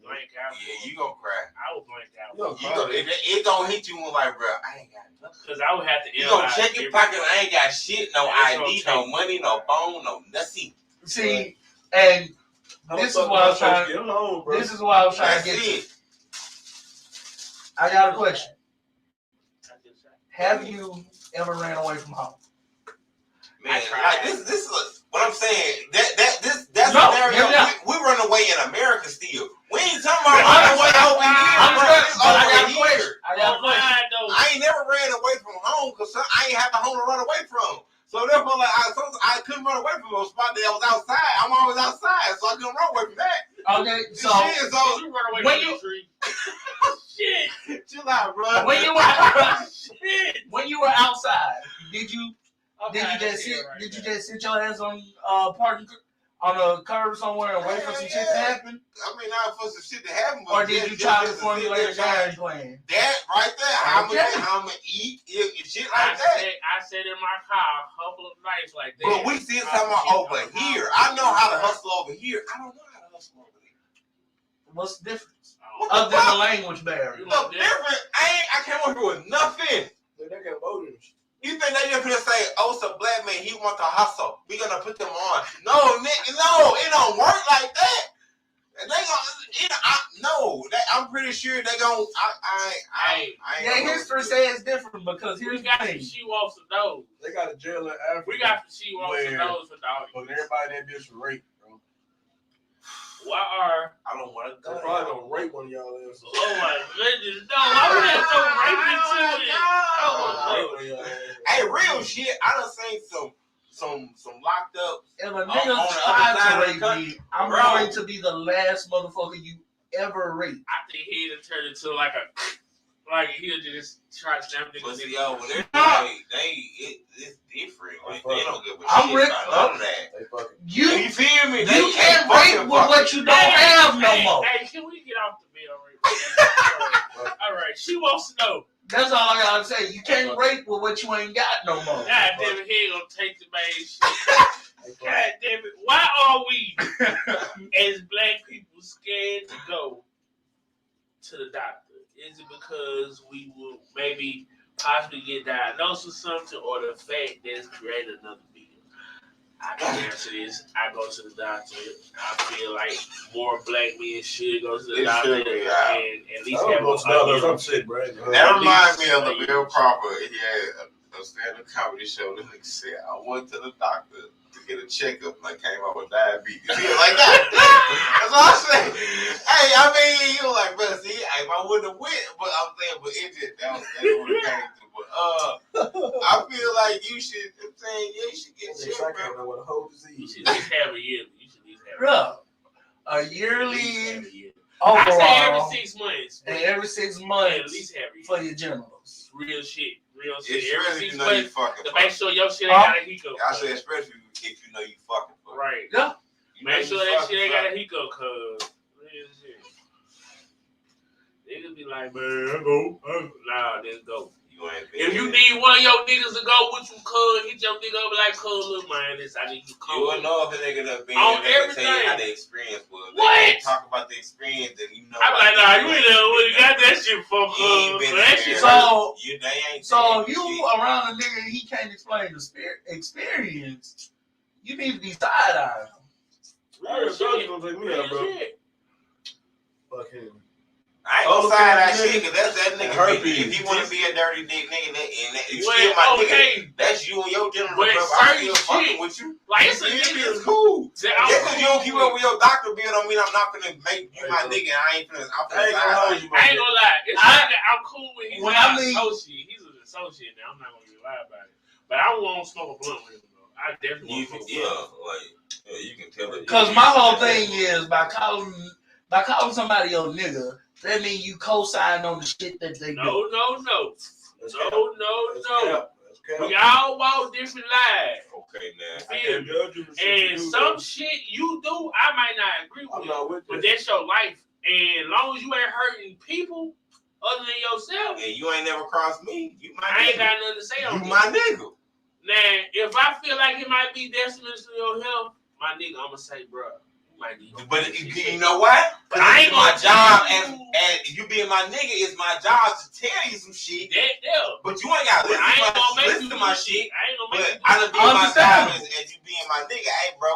blank out. Yeah, you gonna cry. I would blank out. It gonna hit you when like, bro, I ain't got nothing. Cause I would have to. You gonna check your pocket? I ain't got shit, no ID, no money, no phone, no nothing. See, and this is what I was trying. This is what I was trying to get to. I got a question. Have you ever ran away from home? Man, like this is what I'm saying. That's no, scenario. We run away in America still. We ain't talking about running away over here. I ain't never ran away from home because I ain't have a home to run away from. So therefore, like I couldn't run away from a spot that I was outside. I'm always outside, so I couldn't run away from that. Okay, so you run away from the tree. Shit, chill out, bro. When you were outside, did you just sit your ass on parking on a curb somewhere and wait for some shit to happen? I mean, not for some shit to happen, but or did you try to formulate a game plan? That right there, how I'ma eat, shit like that. I sat in my car a couple of nights like that. But we still talking about over here. I know how to hustle over here. I don't know how to hustle over there. What's the difference? Other than the language barrier. What's different? I can't work with nothing. They got voters. You think they just gonna say, "Oh, it's a black man. He want to hustle. We gonna put them on." No, nigga, no, it don't work like that. They gonna, I'm pretty sure they gonna. History says different because here's the thing. She wants to know. They got a jail in Africa. We got the she wants to know for dogs. But everybody that bitch for rape, bro. I don't want to go. They probably gonna rape one of y'all asses. Oh my goodness, no! Why would that so rapey to it? Hey, real shit. I done seen some locked up. If a nigga tries to rape me, I'm going to be the last motherfucker you ever rape. I think he'd have turned into he'll just try to snap niggas. But see, it's different. Like, they don't give a shit about none of that. You feel me? You can't rape with what you don't have no more. Hey, can we get off the bill right? All right, she wants to know. That's all I gotta say. You can't rape with what you ain't got no more. God damn it, he ain't gonna take the main shit. God damn it. Why are we, as black people, scared to go to the doctor? Is it because we will maybe possibly get diagnosed with something, or the fact that it's created another bill? I can answer this. I go to the doctor. I feel like more black men should go to the doctor and at least have I'm sick, bro. That reminds me of the Bill Cropper. He had a stand-up comedy show. The nigga said, "I went to the doctor to get a checkup, and I came out with diabetes." He was like that. That's what I say. Hey, I mean, you like, bro, see, if I wouldn't have went, but I'm saying, but it just, that's what it came to. But, I feel like you should, I'm saying, yeah, you should get checked, I can't bro. know what a whole You disease. should at least have a year. You should at least have Bro, a at least have yearly a year. I say every overall, 6 months. and every 6 Yeah, at months least have a year. for your genitals. Real shit. Especially Every if 6 you know you months fucking to make sure your shit ain't got a hiccup. I said, especially if you know you fucking fuck. Right. Yeah. You know Make sure you that fucking shit ain't fuck. got a hiccup, cuz. Real shit. Niggas be like, man, I go. Nah, let's go. You ain't If you need one of your niggas to go with you, cuz, hit your nigga up like, cuz, look, man, I need you to come. You will know if the nigga done been On there to tell you everything. how the experience was. What? They can't talk about the experience and you know. I be like, nah, you ain't never really got that shit for, You ain't cuz. been That there. shit So, They ain't so if saying you shit. around a nigga and he can't explain the experience, you need to be side-eyeing. I already told you gonna take me Real out, bro. shit. Fuck him. I ain't gonna side that nigga. shit, cause that's that nigga. Herpes. If you wanna be a dirty dick nigga, you Well, still my okay. nigga. That's you and your general, But bro. I'm certain still shit- fucking with you. Like, it's a It's nigga cool. that Just I'm cause you don't keep cool up with your doctor bill don't mean I'm not gonna make you Hey, my bro. nigga. I ain't gonna I ain't gonna hold you, I ain't gonna lie. It's I- something that I'm cool with. He's when not I mean- an associate. He's an associate now. I'm not gonna even lie about it. But I won't smoke a blunt with him, though. I definitely You won't can, smoke a blunt. you can tell it. Cause my whole thing is by calling somebody your nigga, that means you co-sign on the shit that they do. No. That's No. cap. We all walk different lives. Okay, now. I can't judge you for shit you And do, some bro. shit you do, I might not agree I'm with. not with But that. that's your life. And as long as you ain't hurting people other than yourself, And you ain't never crossed me. You my I ain't nigga. got nothing to say on You this. my nigga. Now, if I feel like it might be detrimental to your health, my nigga, I'm gonna say, bro, you might need to. But you know what? But I ain't my gonna job tell you. and you being my nigga is my job to tell you some shit. That, But you ain't got to but I ain't gonna make listen you to my do shit. I ain't gonna But make you I done did my job Understandable. as you being my nigga. Hey, bro,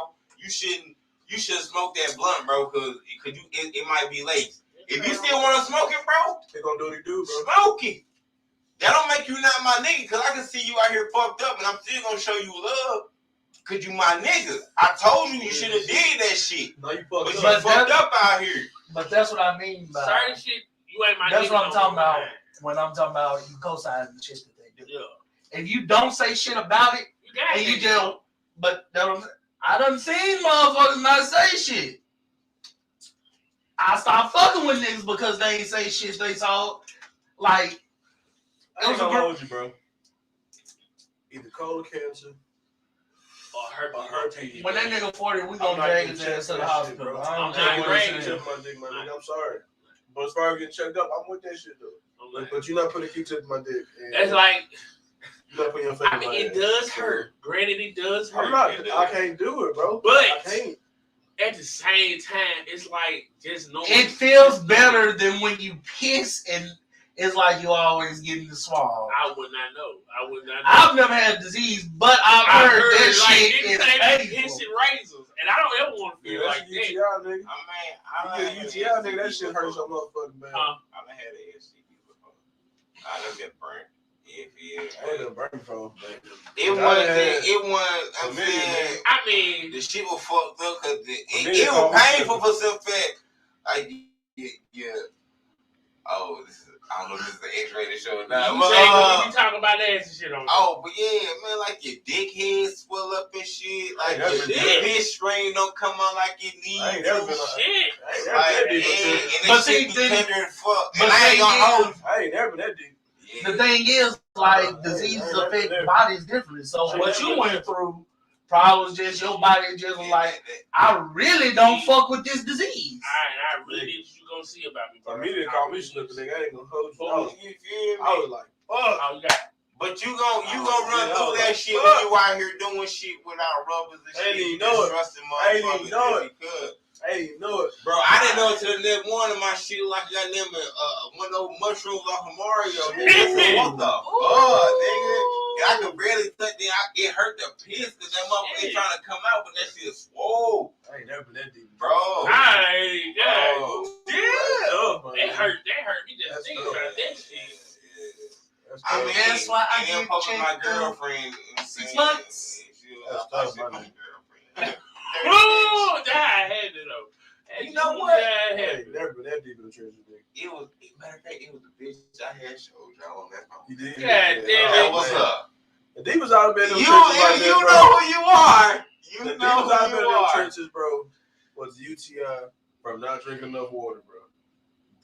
you should smoke that blunt, bro, cause it might be late. If you still want to smoke it, bro, They gonna do what they do, bro. smoke it. That don't make you not my nigga, cause I can see you out here fucked up, and I'm still gonna show you love, cause you my nigga. I told you should have did that shit, No, you but fucked you up. fucked up out here. But that's what I mean by certain shit. You ain't my that's nigga. what I'm no talking more, about man. when I'm talking about you co-sign the shit that they do. Yeah, If you don't say shit about it, you got and you it. just but I done seen motherfuckers not say shit. I stopped fucking with niggas because they ain't say shit they saw. Like, I ain't gonna hold you, bro. Either colon cancer or or herpes. when that nigga 40, we I'm gonna not drag getting his ass checked to the for that shit, hospital. bro. I I'm don't care not what dragging it Check is. my dick, my nigga. I'm sorry. But as far as getting checked up, I'm with that shit, though. I'm like, But you're not putting a Q-tip in my dick. And that's like, you're not putting your finger I mean, in my it ass. does hurt. Granted, it does hurt. I'm not. I can't do it, bro. But I can't. at the same time, it's like just knowing. It feels better than when you piss and it's like you always getting the swab. I would not know. I would not know. I've never had disease, but I've I heard that like shit niggas is say they be painful. pissing razors, and I don't ever want to feel Yeah, like that's a that. UTI, nigga. I You mean, get a UTI, nigga. That shit hurts so motherfucking bad. Huh? I done had an STD before. I done been burnt. Yeah. I ain't been burned before. It wasn't. I'm Familiar, saying I mean, the shit was fucked up because Familiar it was called me painful for some fact. Like, yeah. Oh, I don't know if this is an X-rated show or not. you But, say when we be talking about ass and shit on. but yeah, man, like your dick head swell up and shit. Like I ain't your never been piss string don't come out like it needs. I ain't never to. been shit. I ain't never Like, been that deep. and But this see, shit be then- tender as fuck. but And I ain't gonna thing hold is- you. I ain't never been that deep. Yeah. The thing is, like, diseases affect bodies differently. So what you went through probably was just your body just was like, I really don't fuck with this disease. I really need you gonna see about me, bro. Immediately call me slipping, nigga. I ain't gonna hold you. You feel me? I was like, fuck. Oh, you got. But you gonna run Yeah, through that like, shit fuck. when you out here doing shit without rubbers and I shit. ain't even know it. Trusting I ain't even motherfuckers know just it. because. I ain't even know it. Bro, I didn't know until the next morning my shit like goddamn one of those mushrooms off of Mario. Nigga. I said, what the fuck, nigga? And I could barely touch it. It hurt the piss because that motherfucker trying to come out, but that shit swole. I ain't never been that deep. Bro. Hey, yeah. Bro. That hurt me just That's thinking tough. about that shit. I mean, That's why I and then get fuck with my checked out girlfriend. 6 months. That's tough, my my nigga. girlfriend. Oh, that I had to know. That You know what? Hey, never been that deep in the trenches, nigga. It was, matter of fact, it was the bitch I had showed y'all on that phone. You did? God damn it. Hey, what's up? The Divas out of bed in them You trenches like that, bro. know who you are. The You know Divas out of who bed you in them are. trenches, bro, was UTI from not drinking enough water, bro.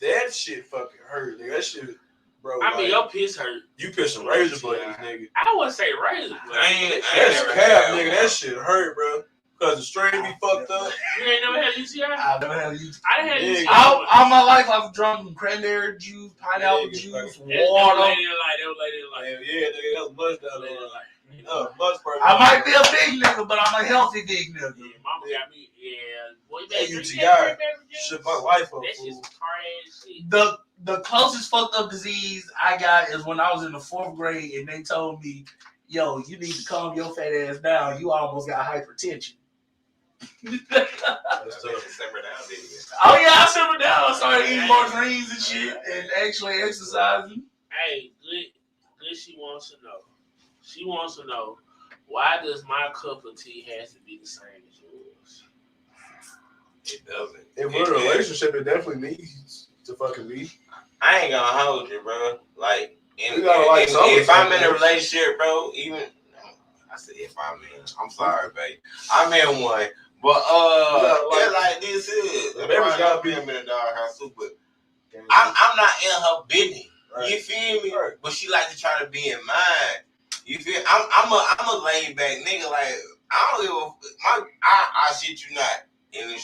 That shit fucking hurt, nigga. That shit, bro. I mean, your piss hurt. You pissed some razor blades, nigga. I wouldn't say razor blades. That's cap, nigga. That shit hurt, bro. Cause the string be fucked up. You ain't never had UTI? I never had UTI. I didn't have UTI. All my life I've drunk cranberry juice, pineapple juice, water. They were like, Yeah, nigga, that was much down there. Much person. I might be a big nigga, but I'm a healthy big nigga. yeah, mama got me. Yeah, boy, That you UTI shit my life up. That shit's trash shit. The closest fucked up disease I got is when I was in the 4th grade and they told me, yo, you need to calm your fat ass down. You almost got hypertension. That's tough. Simmer down, didn't you? Oh yeah, I simmered down. I started eating more greens and shit and actually exercising. Hey, good. She wants to know. She wants to know, why does my cup of tea has to be the same as yours? It doesn't. If we're in a relationship, it definitely needs to fucking be. I ain't gonna hold you, bro. Like, You gotta like if I'm in a something. relationship, bro, even I said if I'm in, I'm sorry, babe. I'm in one, but yeah, like this is. The baby's gotta be in the doghouse too, but I'm not in her business. Right. You feel me? Right. But she like to try to be in mine. You feel? I'm a laid back nigga. Like I don't give a I shit you not. And if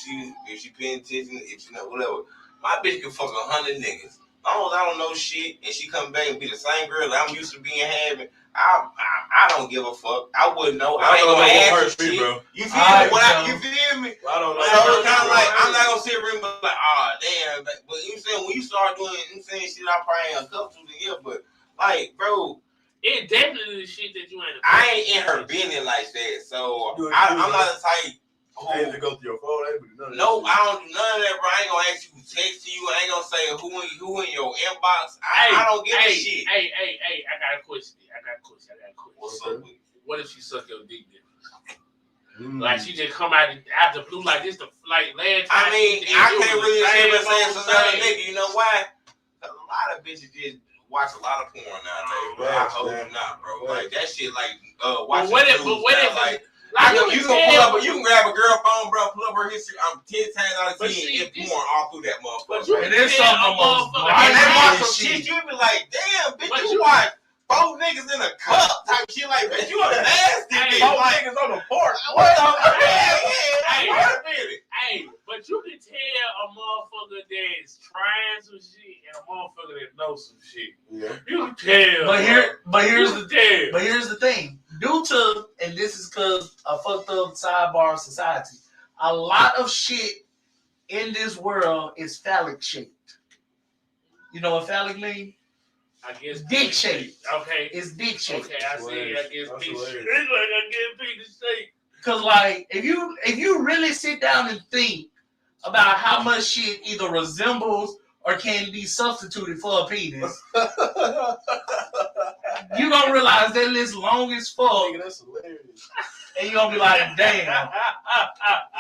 she paying attention, if she not whatever, my bitch can fuck 100 niggas. As long as I don't know shit and she come back and be the same girl that I'm used to being having, I don't give a fuck. I wouldn't know. I ain't gonna ask you shit. bro. You feel me? You feel me? I don't know. So it's kind of like I'm not gonna sit here and be like, oh damn. But you know what I'm saying, when you start doing, you know what I'm saying, shit, I probably ain't accustomed to it. But like, bro, it definitely the shit that you ain't. I ain't in her business like that. So I'm not the type. I had to go through your phone. I ain't do none of that No, shit. I don't do none of that, bro. I ain't gonna ask you who texting you. I ain't gonna say who in your inbox. I don't give a shit. Hey, I got a question. What's up with you? What if she suck your dick? Like she just come out the blue like this, like last time. I mean, I can't really say some other nigga. You know why? A lot of bitches just watch a lot of porn nowadays, bro. I hope not, bro. Like that shit, like watching like. You can grab a girl phone, bro, pull up her history. I'm 10 times out of 10 and porn all through that motherfucker. And there's some and they watch some shit, you be like, damn, bitch, you watch 4 niggas in a cup type shit like, bitch, you a nasty bitch. 4 niggas on the porch. What the fuck? Hey, but you can tell a motherfucker that's trying some shit and a motherfucker that knows some shit. Yeah. You can tell. But here's the thing. Due to, and this is because a fucked up sidebar society, a lot of shit in this world is phallic shaped. You know what phallic mean? I guess dick shaped. Okay. It's dick shaped. Okay, I see. I guess dick shaped. It's like I guess dick shaped. Cause like if you really sit down and think about how much shit either resembles or can be substituted for a penis, you gonna realize that list long as fuck. Nigga, that's hilarious. And you gonna be like, damn.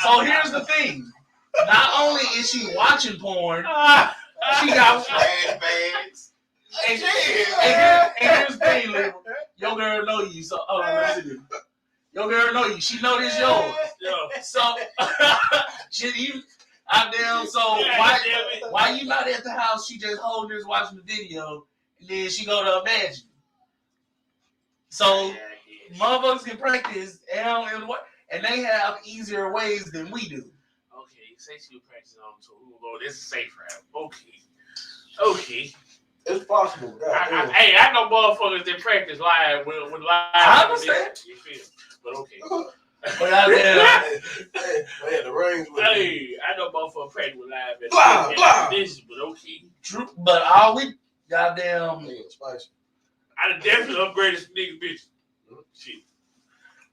So here's the thing. Not only is she watching porn, she got flashbacks. And here's the thing, Lil. Your girl know you, so your girl know you. She know this yours. So you out there. So why you not at the house? She just holding this, watching the video, and then she go to Imagine. So motherfuckers can practice and they have easier ways than we do. Okay, say she practice on to who? This is safe route. Okay. It's possible. I know motherfuckers that practice live with live. I understand. You feel? But okay. But out there, the rings with I know motherfuckers practice with live. Blah. But okay. True. But all we goddamn. Spicy. I definitely upgraded some nigga bitch. Shit.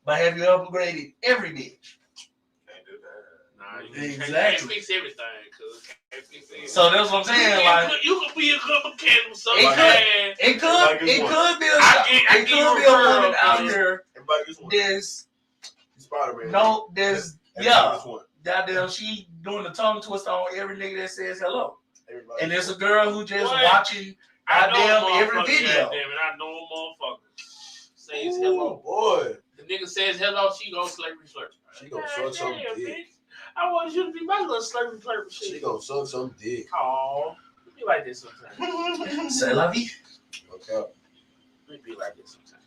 But have you upgraded every bitch? Can't do that. Nah, you Exactly. can't fix everything, cuz. So that's what I'm saying. Like you could be a couple candles. It could be a woman out here. Everybody gets one. There's Spider-Man. no, there's goddamn, she doing the tongue twist on every nigga that says hello. Everybody. And there's a girl who just What? watching goddamn every video. Goddamn it, I know a motherfucker says Ooh, hello. boy. The nigga says hello, she go slurpy slurp. She gonna suck some dick. Bitch. I want you to be my little slurpy slurp shit. She gonna suck some dick. Aw, it be like this sometimes. C'est la vie. Okay. It be like this sometimes.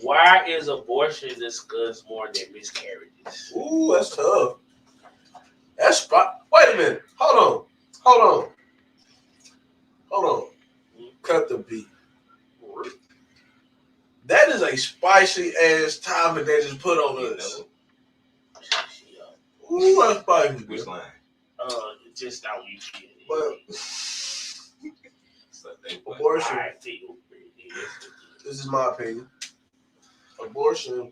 Why is abortion discussed more than miscarriages? Ooh, that's tough. That's wait a minute. Hold on. Cut the beat. That is a spicy ass topic they just put on us. Ooh, that's spicy. Which line? Just how you feel. But abortion. I feel This is my opinion. Abortion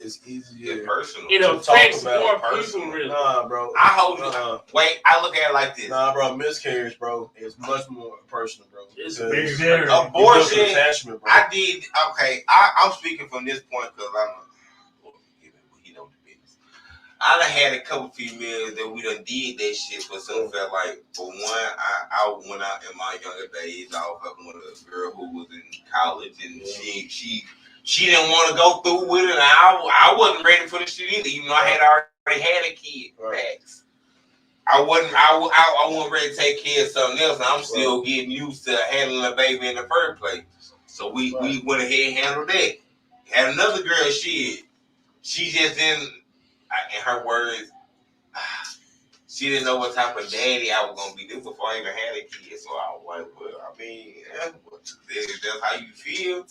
is easier. It's personal. it to affects talk about more personal. people, really. Nah, bro. I hold it. Wait, I look at it like this. Nah, bro. Miscarriage, bro, is much more personal, bro. It's Because very, you very- build Abortion, attachment, bro. I did okay. I'm speaking from this point because he know the business. I done had a couple females that we done did that shit, but some felt like for one, I went out in my younger days. I was fucking with a girl who was in college, and she didn't want to go through with it. And I wasn't ready for the shit either, even though I had already had a kid. Right. Facts. I wasn't ready to take care of something else. And I'm still getting used to handling a baby in the first place. So we went ahead and handled that. Had another girl, she just didn't, in her words, she didn't know what type of daddy I was gonna be. This before I even had a kid. So I was like, well, I mean, that's how you feel.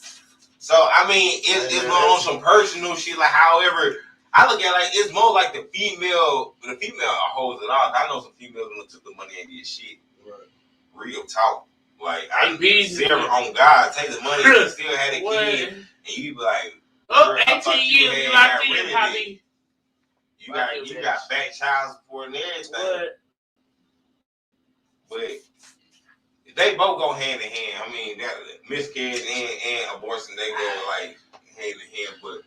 So I mean, it's going on some personal shit. Like, however, I look at it like it's more like the female holds it off. I know some females who took the money and did shit. Right. Real talk. Like I Hey, zero on God, take the money and still had a What? kid, and you be like, Up girl, I thought 18 you years, had you locked that in, remedy. Poppy. you got back child support and everything. What? But they both go hand in hand. I mean, that miscarriage and abortion, they go like hand in hand. But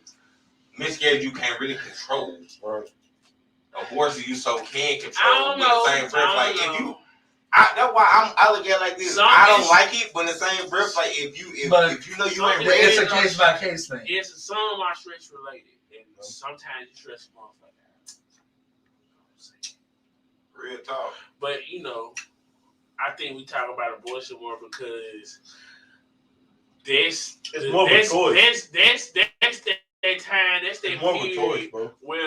miscarriage, you can't really control. Right. Abortion, you so can control. I don't know. But the same breath, like if know. you, that's why I look at it like this. Some I don't is- like it, but in the same breath, like if you know you some ain't is- ready, It's a case by case thing. Yes, some are stress related, and sometimes you stress motherfucker out. real talk. But I think we talk about abortion more because It's more of a choice. That's that time. That's that It's more of a period choice, bro. where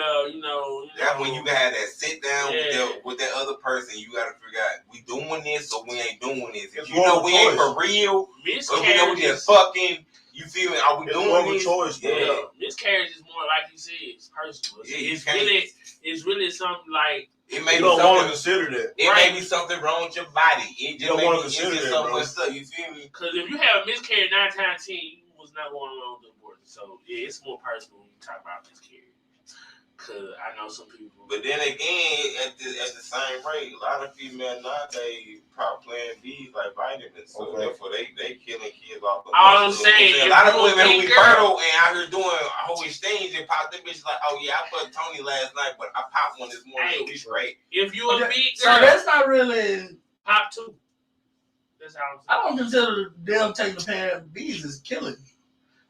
That's when you gotta have that sit down Yeah. with that other person. You gotta figure out we doing this or we ain't doing this. If It's you more know of a we ain't choice. for real, or we know we miscarriages. just fucking. You feel me? Are we It's doing more of a this? choice, bro. Yeah. Miscarriage is more like you said, it's personal. Yeah, you It's can't- it's really something like It may You be don't want to something. consider that. It Right. may be something wrong with your body. It You just don't may wanna be it's consider just that, so bro. much stuff. You feel me? because if you have a miscarriage 9 times 10, you was not going along with the abortion. So yeah, it's more personal when you talk about miscarriage. Cause I know some people. But then again, at the same rate, a lot of females nowadays probably playing B's like vitamins, so Okay. therefore they killing kids off the All I'm muscle. saying, a if lot of you a women who big be girl- fertile and out here doing a whole exchange and pop them bitches like, oh yeah, I fucked Tony last night, but I popped one this morning, so we straight. If you a Okay, big So girl, that's not really. pop 2. That's how I'm saying. I don't consider them taking the pan of bees as killing.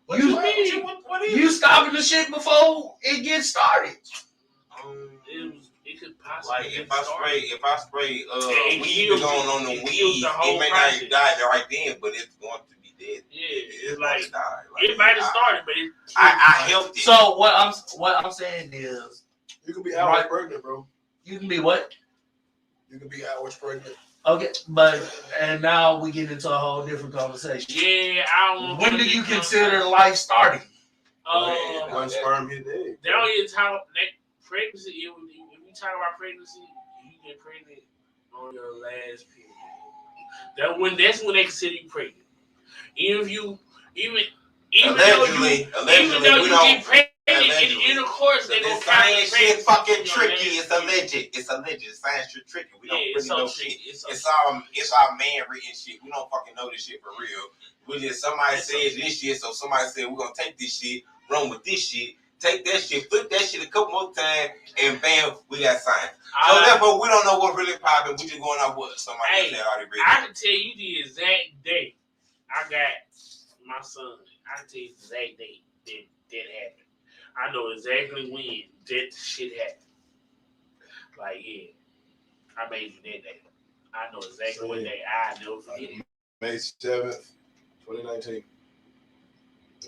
What You- you mean? What is You stopping the shit before it gets started. It could possibly. Like if I spray it weed kills going it. on the It kills weed, the whole it may process. not die right then, but it's going to be dead. Yeah, it's going like to die. it might have started, but it. I helped it. So what I'm saying is, You can be hours pregnant, bro. you can be what? You can be hours pregnant. Okay, and now we get into a whole different conversation. Yeah, I don't. When do you consider life starting? One sperm hit the egg. They don't even talk pregnancy. If you talk about pregnancy, you get pregnant on your last period. That's when they consider you pregnant. Even though you Allegedly, we don't. get pregnant in allegedly. intercourse, they gonna This count science the shit pregnancy fucking on your tricky. last It's period. alleged. It's alleged. Science shit tricky. We don't Yeah, really it's so know tricky. shit. It's It's all man written shit. We don't fucking know this shit for real. We just somebody said this shit, so somebody said we're gonna take this shit, run with this shit. take that shit, flip that shit a couple more times, and bam, we got signed. So therefore, we don't know what really popping. We just going off what somebody else had already read. I can tell you the exact day I got my son. I can tell you the exact date that happened. I know exactly when that shit happened. Like, yeah, I made you that day. I know exactly what day. I never forget it. May 7th, 2019. It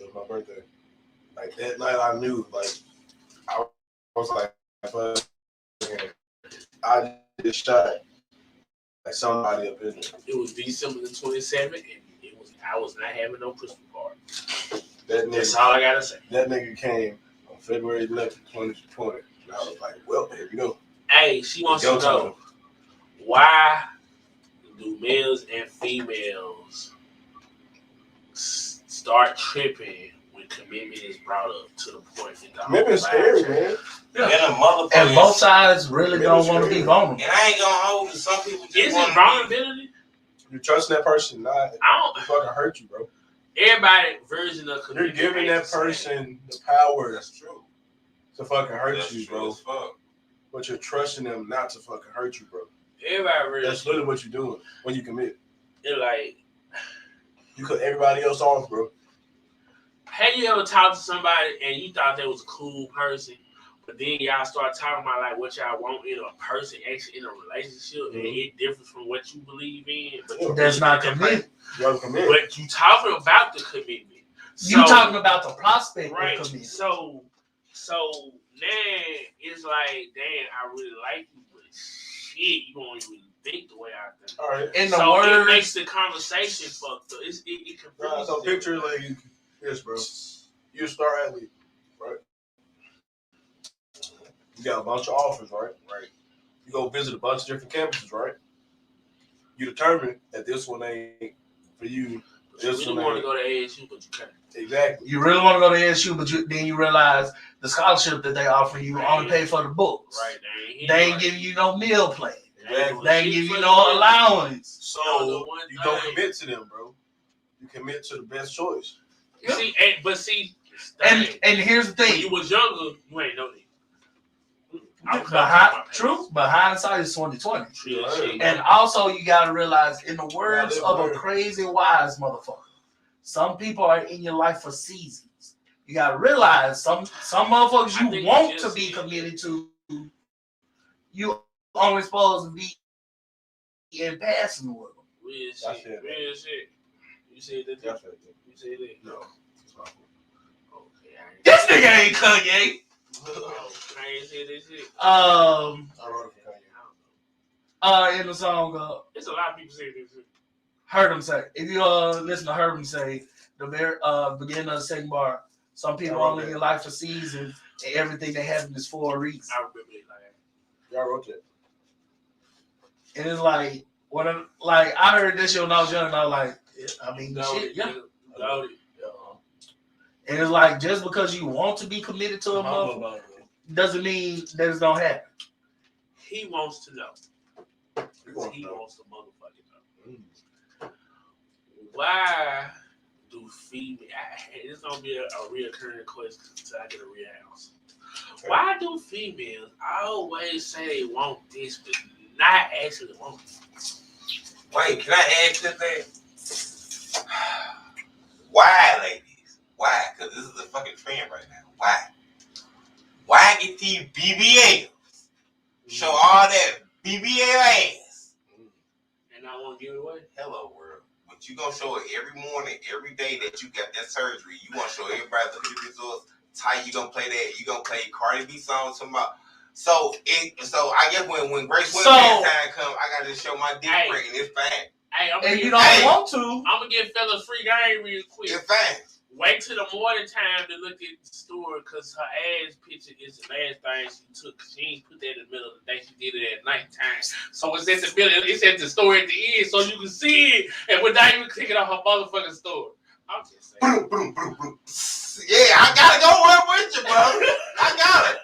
was my birthday. Like that night, I knew. Like I was like, I just shot like somebody up in there. It was December the 27th, and I was not having no Christmas party. That's all I gotta say. That nigga came on February 11th, 2020. And I was like, well, here we go. Hey, she wants to know, why do males and females start tripping when commitment is brought up to the point that Commitment's scary, man. Yeah. And both sides really don't want to be vulnerable. And I ain't gonna hold you. Some people just is it vulnerability? You trust that person, not they fucking hurt you, bro. Everybody version of commitment. You're giving that person the power. That's true. To fucking hurt That's you, true bro. as fuck. But you're trusting them not to fucking hurt you, bro. Everybody version. That's literally what you're doing when you commit. They're like, you cut everybody else off, bro. have you ever talked to somebody and you thought they was a cool person, but then y'all start talking about like what y'all want in a person, actually in a relationship, and it differs from what you believe in? But that's not committed. But you talking about the commitment. So, you talking about the prospect right? of commitment. So then it's like, damn, I really like you, but shit, you don't even think the way I think. All right. In the so words, it makes the conversation fucked up. It confuses. So picture like this, bro. You're a star athlete, right? You got a bunch of offers, right? Right. You go visit a bunch of different campuses, right? You determine that this one ain't for you. This you really want to go to ASU, but you can't. Exactly. You really want to go to ASU, but then you realize the scholarship that they offer you only pay for the books. Right. They ain't giving you no meal plan. Exactly. They ain't giving you no allowance. So you don't commit to them, bro. You commit to the best choice. See, and here's the thing. When you was younger, you ain't know that. True, but hindsight is 2020. And also, you gotta realize, in the words of a crazy wise motherfucker, some people are in your life for seasons. You gotta realize some motherfuckers you want to be committed to, you only supposed to be in passing with them. Real shit. You said that. Definitely. You said that. No, it's not cool. Okay. This nigga ain't Kanye. I ain't said that shit. I wrote it for Kanye. In the song, There's a lot of people saying this shit. Heard him say. If you listen to Heard him say, the very beginning of the second bar, some people only in your life for seasons, and everything that happens is for a reason. I remember it like that. Y'all wrote that. And it's like I heard this shit when I was young, and I was like, shit, yeah. And it's like, just because you want to be committed to a motherfucker doesn't mean that it's gonna happen. He wants to know. He wants to motherfucking know. Why do females? It's gonna be a reoccurring question until I get a real answer. Okay. Why do females always say they want this, but not actually want it? Wait, can I ask that? Why, ladies? Why? Because this is a fucking trend right now. Why? Why get these BBLs? Show all that BBL ass. And I want to give it away? Hello, world. But you gonna show it every morning, every day that you got that surgery. You want to show everybody look at the results. Ty, you gonna play that. You gonna play Cardi B songs tomorrow. So I guess when Grace Winter time comes, I gotta show my dick print, and it's fine. And you don't want to. I'm gonna give fellas free game real quick. It's fine. Wait till the morning time to look at the store, because her ass picture is the last thing she took. She ain't put that in the middle of the day. She did it at nighttime. So it's at the middle. It's at the store at the end, so you can see it. And without even clicking on her motherfucking store. I'm just saying. Yeah, I gotta go work with you, bro. I got it.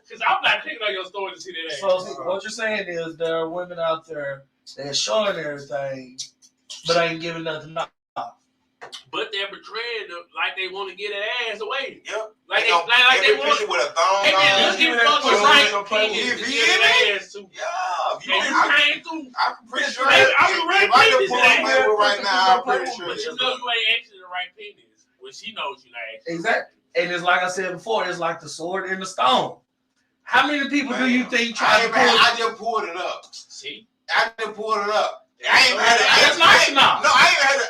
Because I'm not clicking on your store to see that ass. So what you're saying is there are women out there that are showing everything, but ain't giving nothing up. But they're betraying them like they want to get their ass away. Yep. Like they want want. picture with a thong They been on. looking that for the pussy right ain't gonna play with penis you. to get their ass to. Yeah. And you came through. I'm pretty sure. I'm If the right I can penis, pull man. up Playboy right now, I'm pretty sure. But you know you ain't actually the right penis. Well, she knows you not actually. Exactly. And it's like I said before, it's like the sword and the stone. How many people do you think try to pull? I just pulled it up. See? I just pulled it up. I ain't had it. That's nice enough. No, I ain't had it.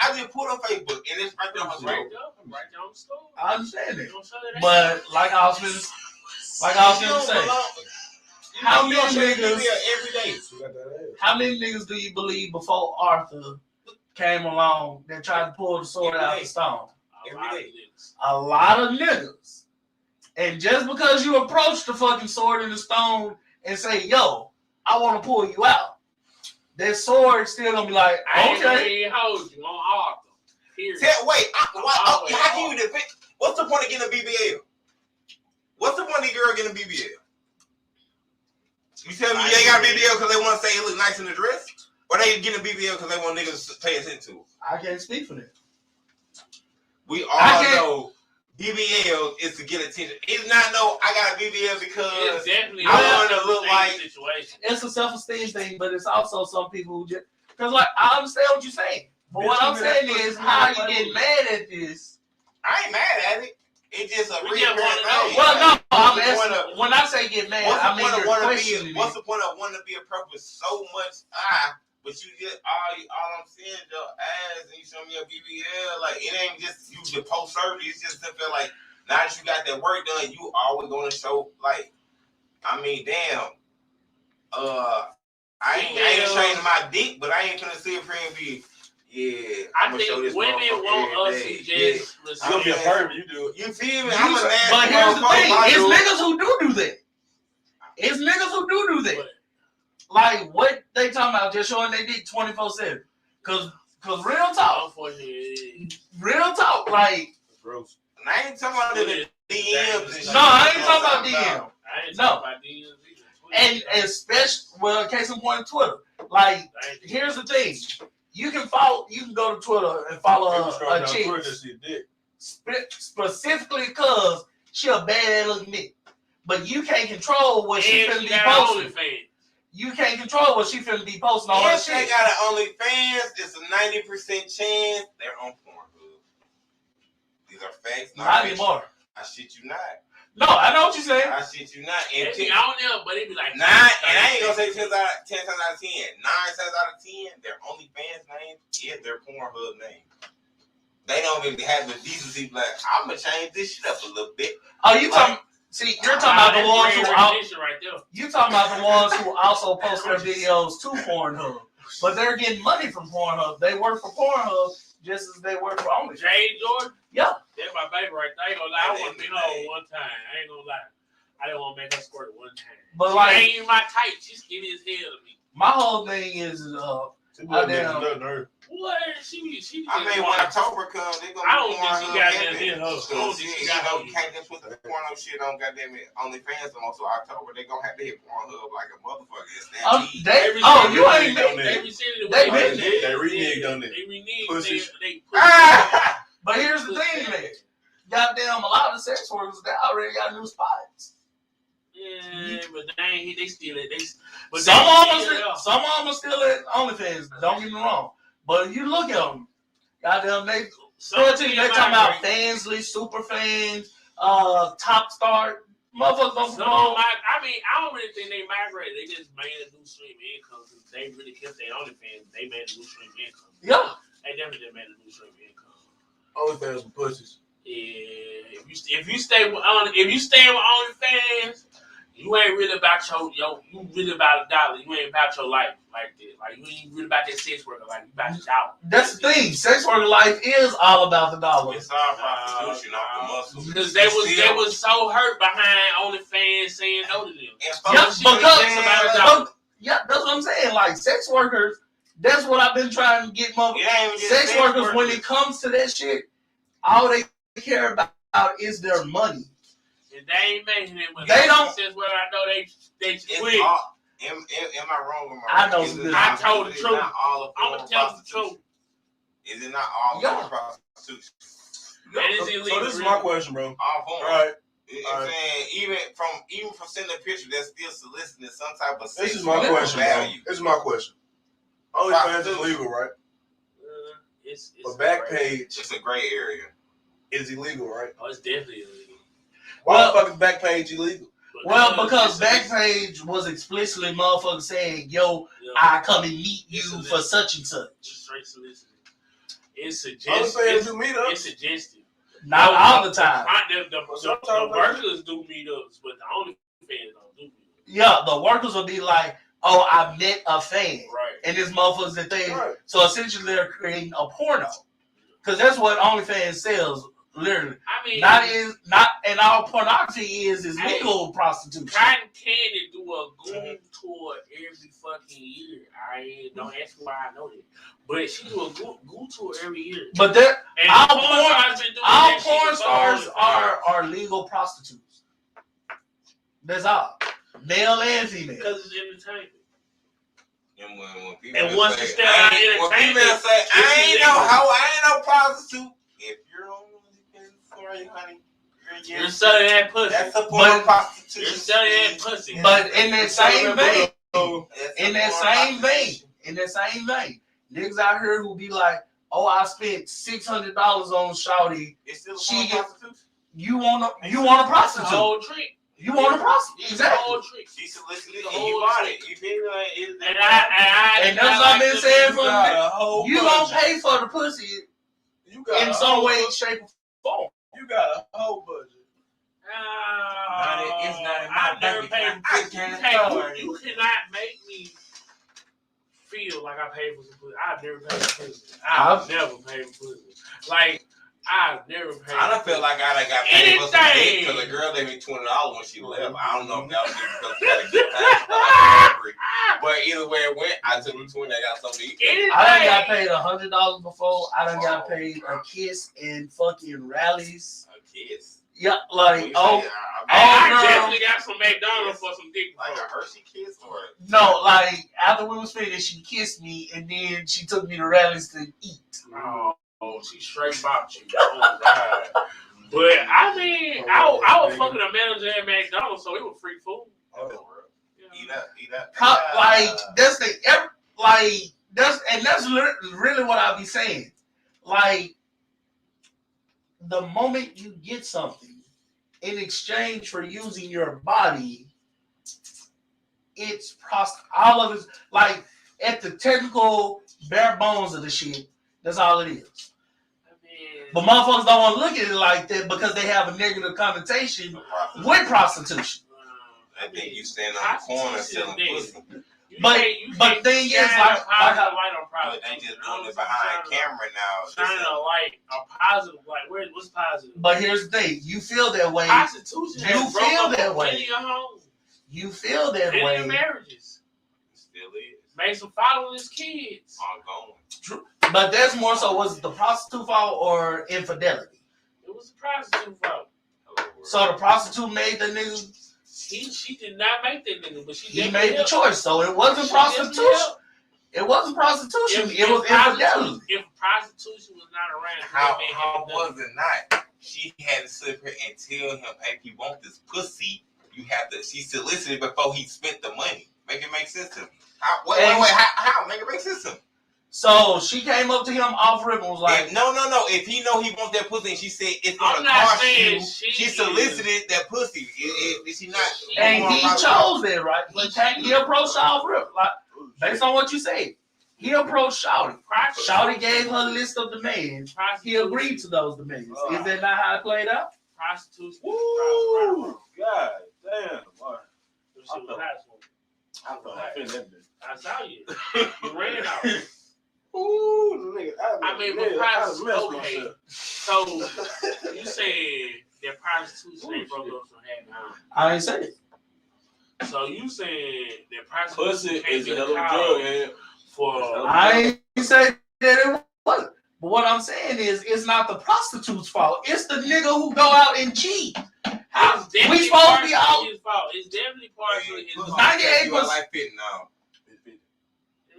I just put it on Facebook, and it's right there on my Right screen. there on the store. I understand it. You don't show that But like I was gonna say, how many niggas? Every day. How many niggas do you believe before Arthur came along that tried to pull the sword out the stone? Every day. A lot of niggas. And just because you approach the fucking sword and the stone and say, "Yo, I want to pull you out," that sword still gonna be like, "Okay." I hold you on Arthur. Period. Wait, how can you defend? What's the point of getting a BBL? What's the point of the girl getting a BBL? You tell me they got a BBL because they want to say it look nice in the dress? Or they getting a BBL because they want niggas to pay attention to it? I can't speak for that. We all know BBL is to get attention. It's not I got a BBL because It's definitely I want to look like. situation. It's a self-esteem thing, but it's also some people who just because like I understand what you're saying. But what I'm saying is how you get mad at this. I ain't mad at it. It's just a We real just wanna thing. know. Well, no, I'm What's the point asking, of- when I say get mad, I mean you're questioning What's it. the point of wanting to be a purpose so much? But you just all I'm saying your ass and you show me a BBL. Like it ain't just you the post surgery. It's just to feel like now that you got that work done, you always gonna show like. I mean, damn. I ain't training my dick, but I ain't gonna sit here and be. Yeah, I think women want us to just. You gonna be a pervert, you do it. You feel me? I'm a nasty But here's the thing: motherfucker. it's niggas who do that. It's niggas who do that. Like what they talking about? Just showing they dick 24/7. Cause real talk, like Gross. And I ain't talking about the DMs and shit. no, I ain't talking about DM. I ain't No. talking about DMs either. And especially, well, case in point, Twitter. Like, here's the thing: you can go to Twitter and follow a chick specifically because she a bad looking bitch. But you can't control what she finna be posting. You can't control what she finna be posting on her If they shit. got an OnlyFans, it's a 90% chance they're on Pornhub. These are facts. Not anymore. I shit you not. No, I know what you're saying. I shit you not. And It be on there, but it be like 9, and I ain't gonna say 10 times out of 10. 9 times out of 10, their OnlyFans name is their Pornhub name. They don't even have the decency like, I'm gonna change this shit up a little bit. Oh, you talking? See, you're talking about the ones who right there. you talking about the ones who also post their videos to Pornhub, but they're getting money from Pornhub. They work for Pornhub just as they work for OnlyFans. Jay Jordan? Yeah. That's my baby right there. I ain't gonna lie. I want to be home one time. I ain't gonna lie. I didn't want to make her squirt one time. But she like, ain't even my type. She's skinny as hell to me. my whole thing is, What? She I mean, when October comes, they gonna. I don't think she got that in her. I don't think she got You can't just put the porno shit on goddamn it OnlyFans no more. So October, they gonna have to hit Pornhub like a motherfucker. you ain't They reneged on it. They reneged. Pussies. They But here's the thing, man. Goddamn, a lot of the sex workers, they already got new spots. Yeah, but they still at but some of them are still at OnlyFans. Don't get me wrong. But you look at them, goddamn, they talking about Fansly, super fans, top star, motherfuckers. I don't really think they migrated. They just made a new stream of income. They really kept their OnlyFans. They made a new stream of income. Yeah, they definitely made a new stream of income. OnlyFans with pussies. Yeah, if you stay with OnlyFans, you ain't really about you really about a dollar. You ain't about your life like that. Like you ain't really about that sex worker. Like you about your dollar. That's the thing. Sex worker life is all about the dollar. It's all prostitution off the muscle. Because they was so hurt behind OnlyFans saying no to them. Yeah, that's what I'm saying. Like sex workers, that's what I've been trying to get sex workers when it comes to that shit. All they care about is their money. And they ain't making it money. They don't. Since what I know, they quit. Am I wrong? I know. I told the truth. I'm gonna tell the truth. Is it not all Yeah. prostitution? And it's illegal. So this is my question, bro. All forms. All right. I'm saying even from sending a picture, that's still soliciting some type of This is my question, bro. This is my question. OnlyFans is legal, right? It's But Backpage It's a gray area. is illegal, right? Oh, it's definitely illegal. Why the fuck is Backpage illegal? Well, because Backpage was explicitly motherfucker saying, yo, I come and meet you for such and such. Straight soliciting. It's suggestive. OnlyFans do meetups. It's suggestive. Not all the time. The workers do meetups, but the OnlyFans don't do meetups. Yeah, the workers will be like, oh, I met a fan. Right. And this motherfucker's the thing. Right. So essentially they're creating a porno. Because that's what OnlyFans sells, literally. I mean, and all pornography is legal prostitution. Cotton Candy do a Goon tour every fucking year. Don't ask me why I know that. But she do a Goon tour every year. But all porn stars are legal prostitutes. That's all. Male and female. Because it's entertainment. And when And once you step when out of females entertainment, say, I ain't no hoe, I ain't no prostitute. If you're on sorry, honey, you're selling that pussy. That's a form of prostitution. You're selling that pussy. But in that same vein, In that same vein, niggas out here who be like, oh, I spent $600 on Shawty. It's still a She form of get- prostitution. You want a The prostitute. whole trick. You want a prostitute. The Exactly. whole trick. She solicited The and whole you bought trick. it. You feel me? Like, And that's what I've been saying from the whole you gonna pay for the pussy You got in a some whole way, budget. shape, or form. You got a whole budget. It's not in my I've never bank paid. account. I can't afford You cannot make me feel like I paid for some pussy. I've never paid for pussy. I've never paid for pussy. Like, I've never paid. I don't feel like I done got paid for some dick Anything. because the girl gave me $20 when she left. I don't know if that was because she had a good time. But either way it went, I took the 20. I got something to eat. Anything. I done got paid $100 before. I done got paid a kiss and fucking rallies. A kiss. Yeah, like When you oh say, I no. definitely got some McDonald's for some dick. like a Hershey kiss or no, like after we was finished, she kissed me and then she took me to rallies to eat. Oh, she straight bopped you. Oh, God. But I mean, I was fucking a manager at McDonald's, so it was free food. eat up. Like that's that's really what I be saying. Like the moment you get something in exchange for using your body, it's all of it. Like at the technical bare bones of the shit, that's all it is. But motherfuckers don't want to look at it like that because they have a negative connotation with prostitution. I think you stand on the corner selling pussy. But the thing is, like But they just doing it behind camera now. Shining a light, a positive light. What's positive? But here's the thing: you feel that way. Prostitution. You has broke feel up that way. plenty of homes, You feel that plenty way. of marriages. Still is. Made some fatherless kids. Ongoing. But that's more so was it the prostitute fault or infidelity? It was a prostitute fault. So the prostitute made the nigga. She did not make that nigga, but He made the choice. So it wasn't prostitution. It wasn't prostitution. It was infidelity. If prostitution was not around, How was it not? She had to sit here and tell him, hey, if you want this pussy, you have to. She solicited before he spent the money. Make it make sense to me. Wait. How? Make it make sense to me. So she came up to him off rip and was like, No. If he know he want that pussy and she said it's I'm gonna not cost saying you, she solicited that pussy. Is she not? and he chose that, right? He approached her off rip, like based on what you said. He approached Shawty. Shawty gave her a list of demands. He agreed to those demands. Is that not how it played out? Prostitution. Woo! God damn, boy. I I that bitch. saw you. You ran out. Ooh, nigga. I mean, but prostitution. Okay. So you said that prostitution ain't broke up some happy home. I ain't say it. So you said that prostitution Pussy can't is be a hell of a called drug, man. for. I ain't say that it wasn't. But what I'm saying is, it's not the prostitute's fault. It's the nigga who go out and cheat. We supposed to be out. His fault. It's definitely partially his fault. 98%. Like fitting now.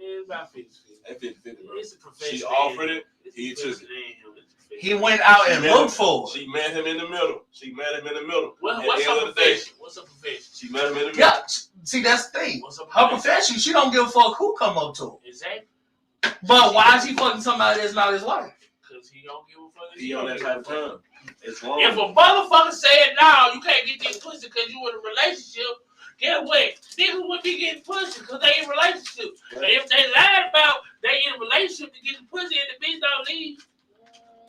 It's about 50. That 50-50, bro. It's a profession. She offered it. He took it. He went out and looked for it. She met him in the middle. What's her profession? What's her profession? She met him in the middle. Yeah, see, that's the thing. Her profession, she don't give a fuck who come up to her. Exactly. But why is he fucking somebody that's not his wife? Because he don't give a fuck. He on that type of time. It's wrong. If a motherfucker said, no, you can't get this pussy because you in a relationship, get away. Niggas would be getting pussy because they in a relationship. But if they lied about they in a relationship to get the pussy and the bitch don't leave.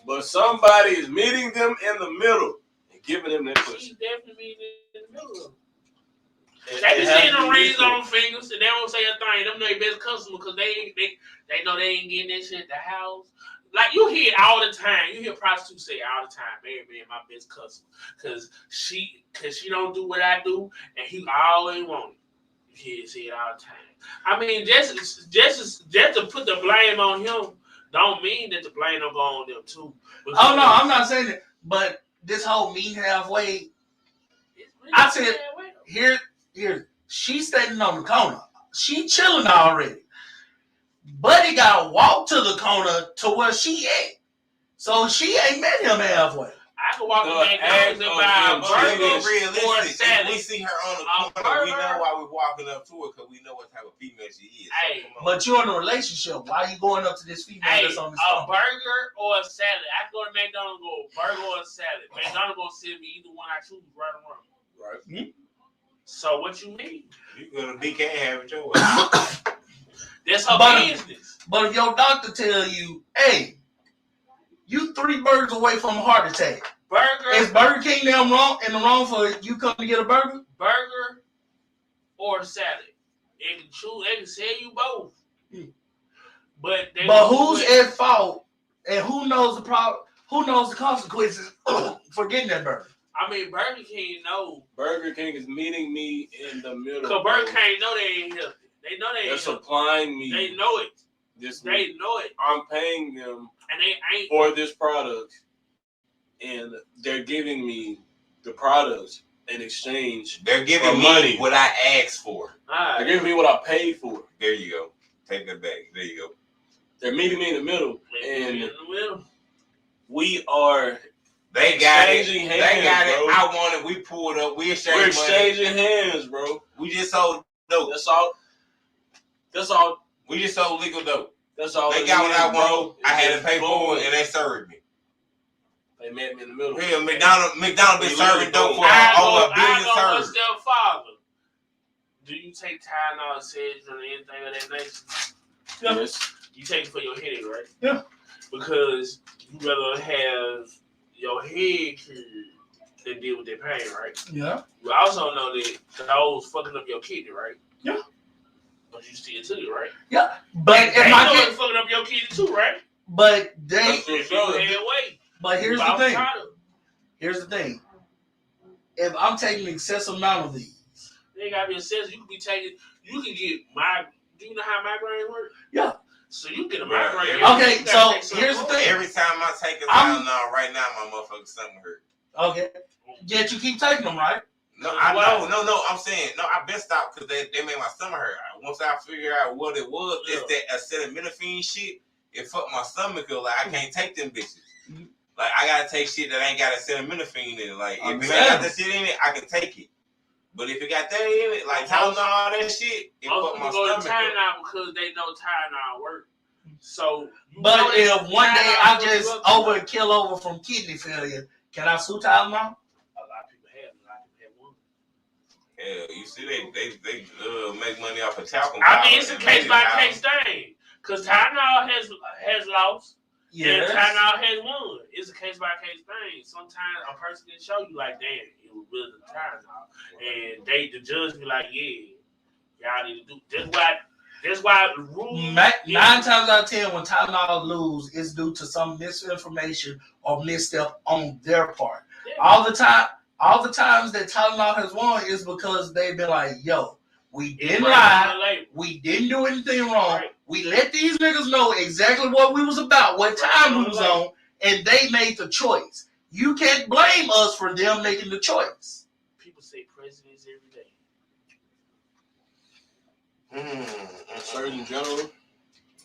But somebody is meeting them in the middle and giving them that pussy. She's definitely meeting in the middle of it. They be seeing them rings on them fingers and they don't say a thing. Them their best customer because they know they ain't getting that shit at the house. Like you hear all the time, you hear prostitutes say all the time, man, my best customer, cause she don't do what I do, and he always want it. You see it all the time. I mean, just to put the blame on him, don't mean that the blame don't go on them too. Oh no, I'm not saying that, but this whole meet halfway. I said here, she's standing on the corner, she chilling already. Buddy gotta walk to the corner to where she at. So she ain't met him halfway. I can walk to McDonald's and buy a burger or a salad. We see her on the corner. We know why we're walking up to her because we know what type of female she is. Hey, but you're in a relationship. Why are you going up to this female that's on the a burger or a salad? I can go to McDonald's and go a burger or a salad. McDonald's gonna send me either one I choose right or wrong. Right. Mm-hmm. So what you mean? You go to BK and have it your way. That's her business. But if your doctor tell you, hey, you 3 burgers away from a heart attack. Is Burger King in the wrong for you come to get a burger? Burger or salad. They can choose, they can sell you both. But who's at fault and who knows the problem? Who knows the consequences for getting that burger? I mean, Burger King know. Burger King is meeting me in the middle. Because Burger King know they ain't healthy. They know they ain't healthy. They're supplying me. They know it. They know it. I'm paying them and they ain't for this product. And they're giving me the products in exchange. They're giving me money. What I asked for. They're giving me what I paid for. There you go. Take that back. There you go. They're meeting me in the middle. We are They got exchanging it. Hands, they got bro. it. I want it. We pulled up. We're exchanging hands, bro. We just sold dope. That's all. We just sold legal dope. That's all. They got what I want. I had to pay for it, and they served me. They met me in the middle. Yeah, McDonald's been serving dope for over $1 billion. I go a step farther. Do you take Tylenol, Sedge, or anything of that nature? Yes. You take it for your headache, right? Yeah. Because you rather have your head than deal with that pain, right? Yeah. You also know that those fucking up your kidney, right? Yeah. But you still took it, right? Yeah. But if my kidney fucking up your kidney too, right? But But here's the thing. Here's the thing. If I'm taking an excessive amount of these, they gotta be excessive. You can be taking. You can get Do you know how migraine works? Yeah. So you get a migraine. Okay. So here's the thing. Every time I take a Tylenol, right now my motherfucking stomach hurt. Okay. Yet you keep taking them, right? No, I know. No. I'm saying I've been stopped because they made my stomach hurt. Once I figured out what it was, it's that acetaminophen shit. It fucked my stomach up. Like I can't take them bitches. Like I gotta take shit that ain't got acetaminophen in it. Like if it ain't got that shit in it, I can take it. But if it got that in it, like Tylenol, all that shit, it fucked my stomach up. Tylenol because they know Tylenol work. So, but if one day I just kill over from kidney failure, can I sue Tylenol? A lot of people have. A lot of people have one. Yeah, you see, they make money off of talcum. I mean, it's a case by case thing. Because Tylenol has lost. Yes. And Tylenol has won. It's a case by case thing. Sometimes a person can show you like, damn, it was really the Tylenol, and the judge be like, yeah, y'all need to do. That's why the rules. 9 times out of 10, when Tylenol lose, it's due to some misinformation or misstep on their part. Yeah. All the times that Tylenol has won is because they've been like, yo, we didn't lie, we didn't do anything wrong. Right. We let these niggas know exactly what we was about, what time we was on, and they made the choice. You can't blame us for them making the choice. People say presidents every day. Surgeon General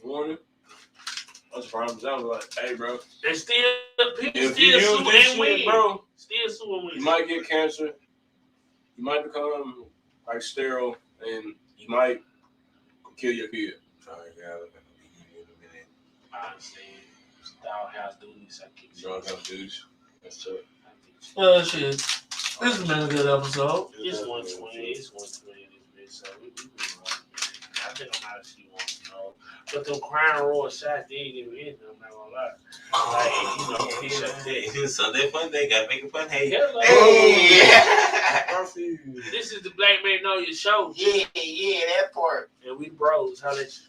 warning. I was from I was like, hey, bro, And still, people if still you use sue this and win. shit, bro, Still sue and win. you might get cancer. You might become like sterile, and you might kill your kid. I understand. Doghouse duties. I keep Doghouse dudes. That's tough. Well, shit. This has been a good episode. It's 120. It's 120 this bitch. So we been right, man. I think I'm out of C1, you know. But them Crown Royal shots did get me in there, I'm not gonna lie. Like, you know, he shut that. Sunday fun day, gotta make it fun. Hey, Hello. hey. This is the Black Magnolia show. Yeah, that part. And we bros. How let you?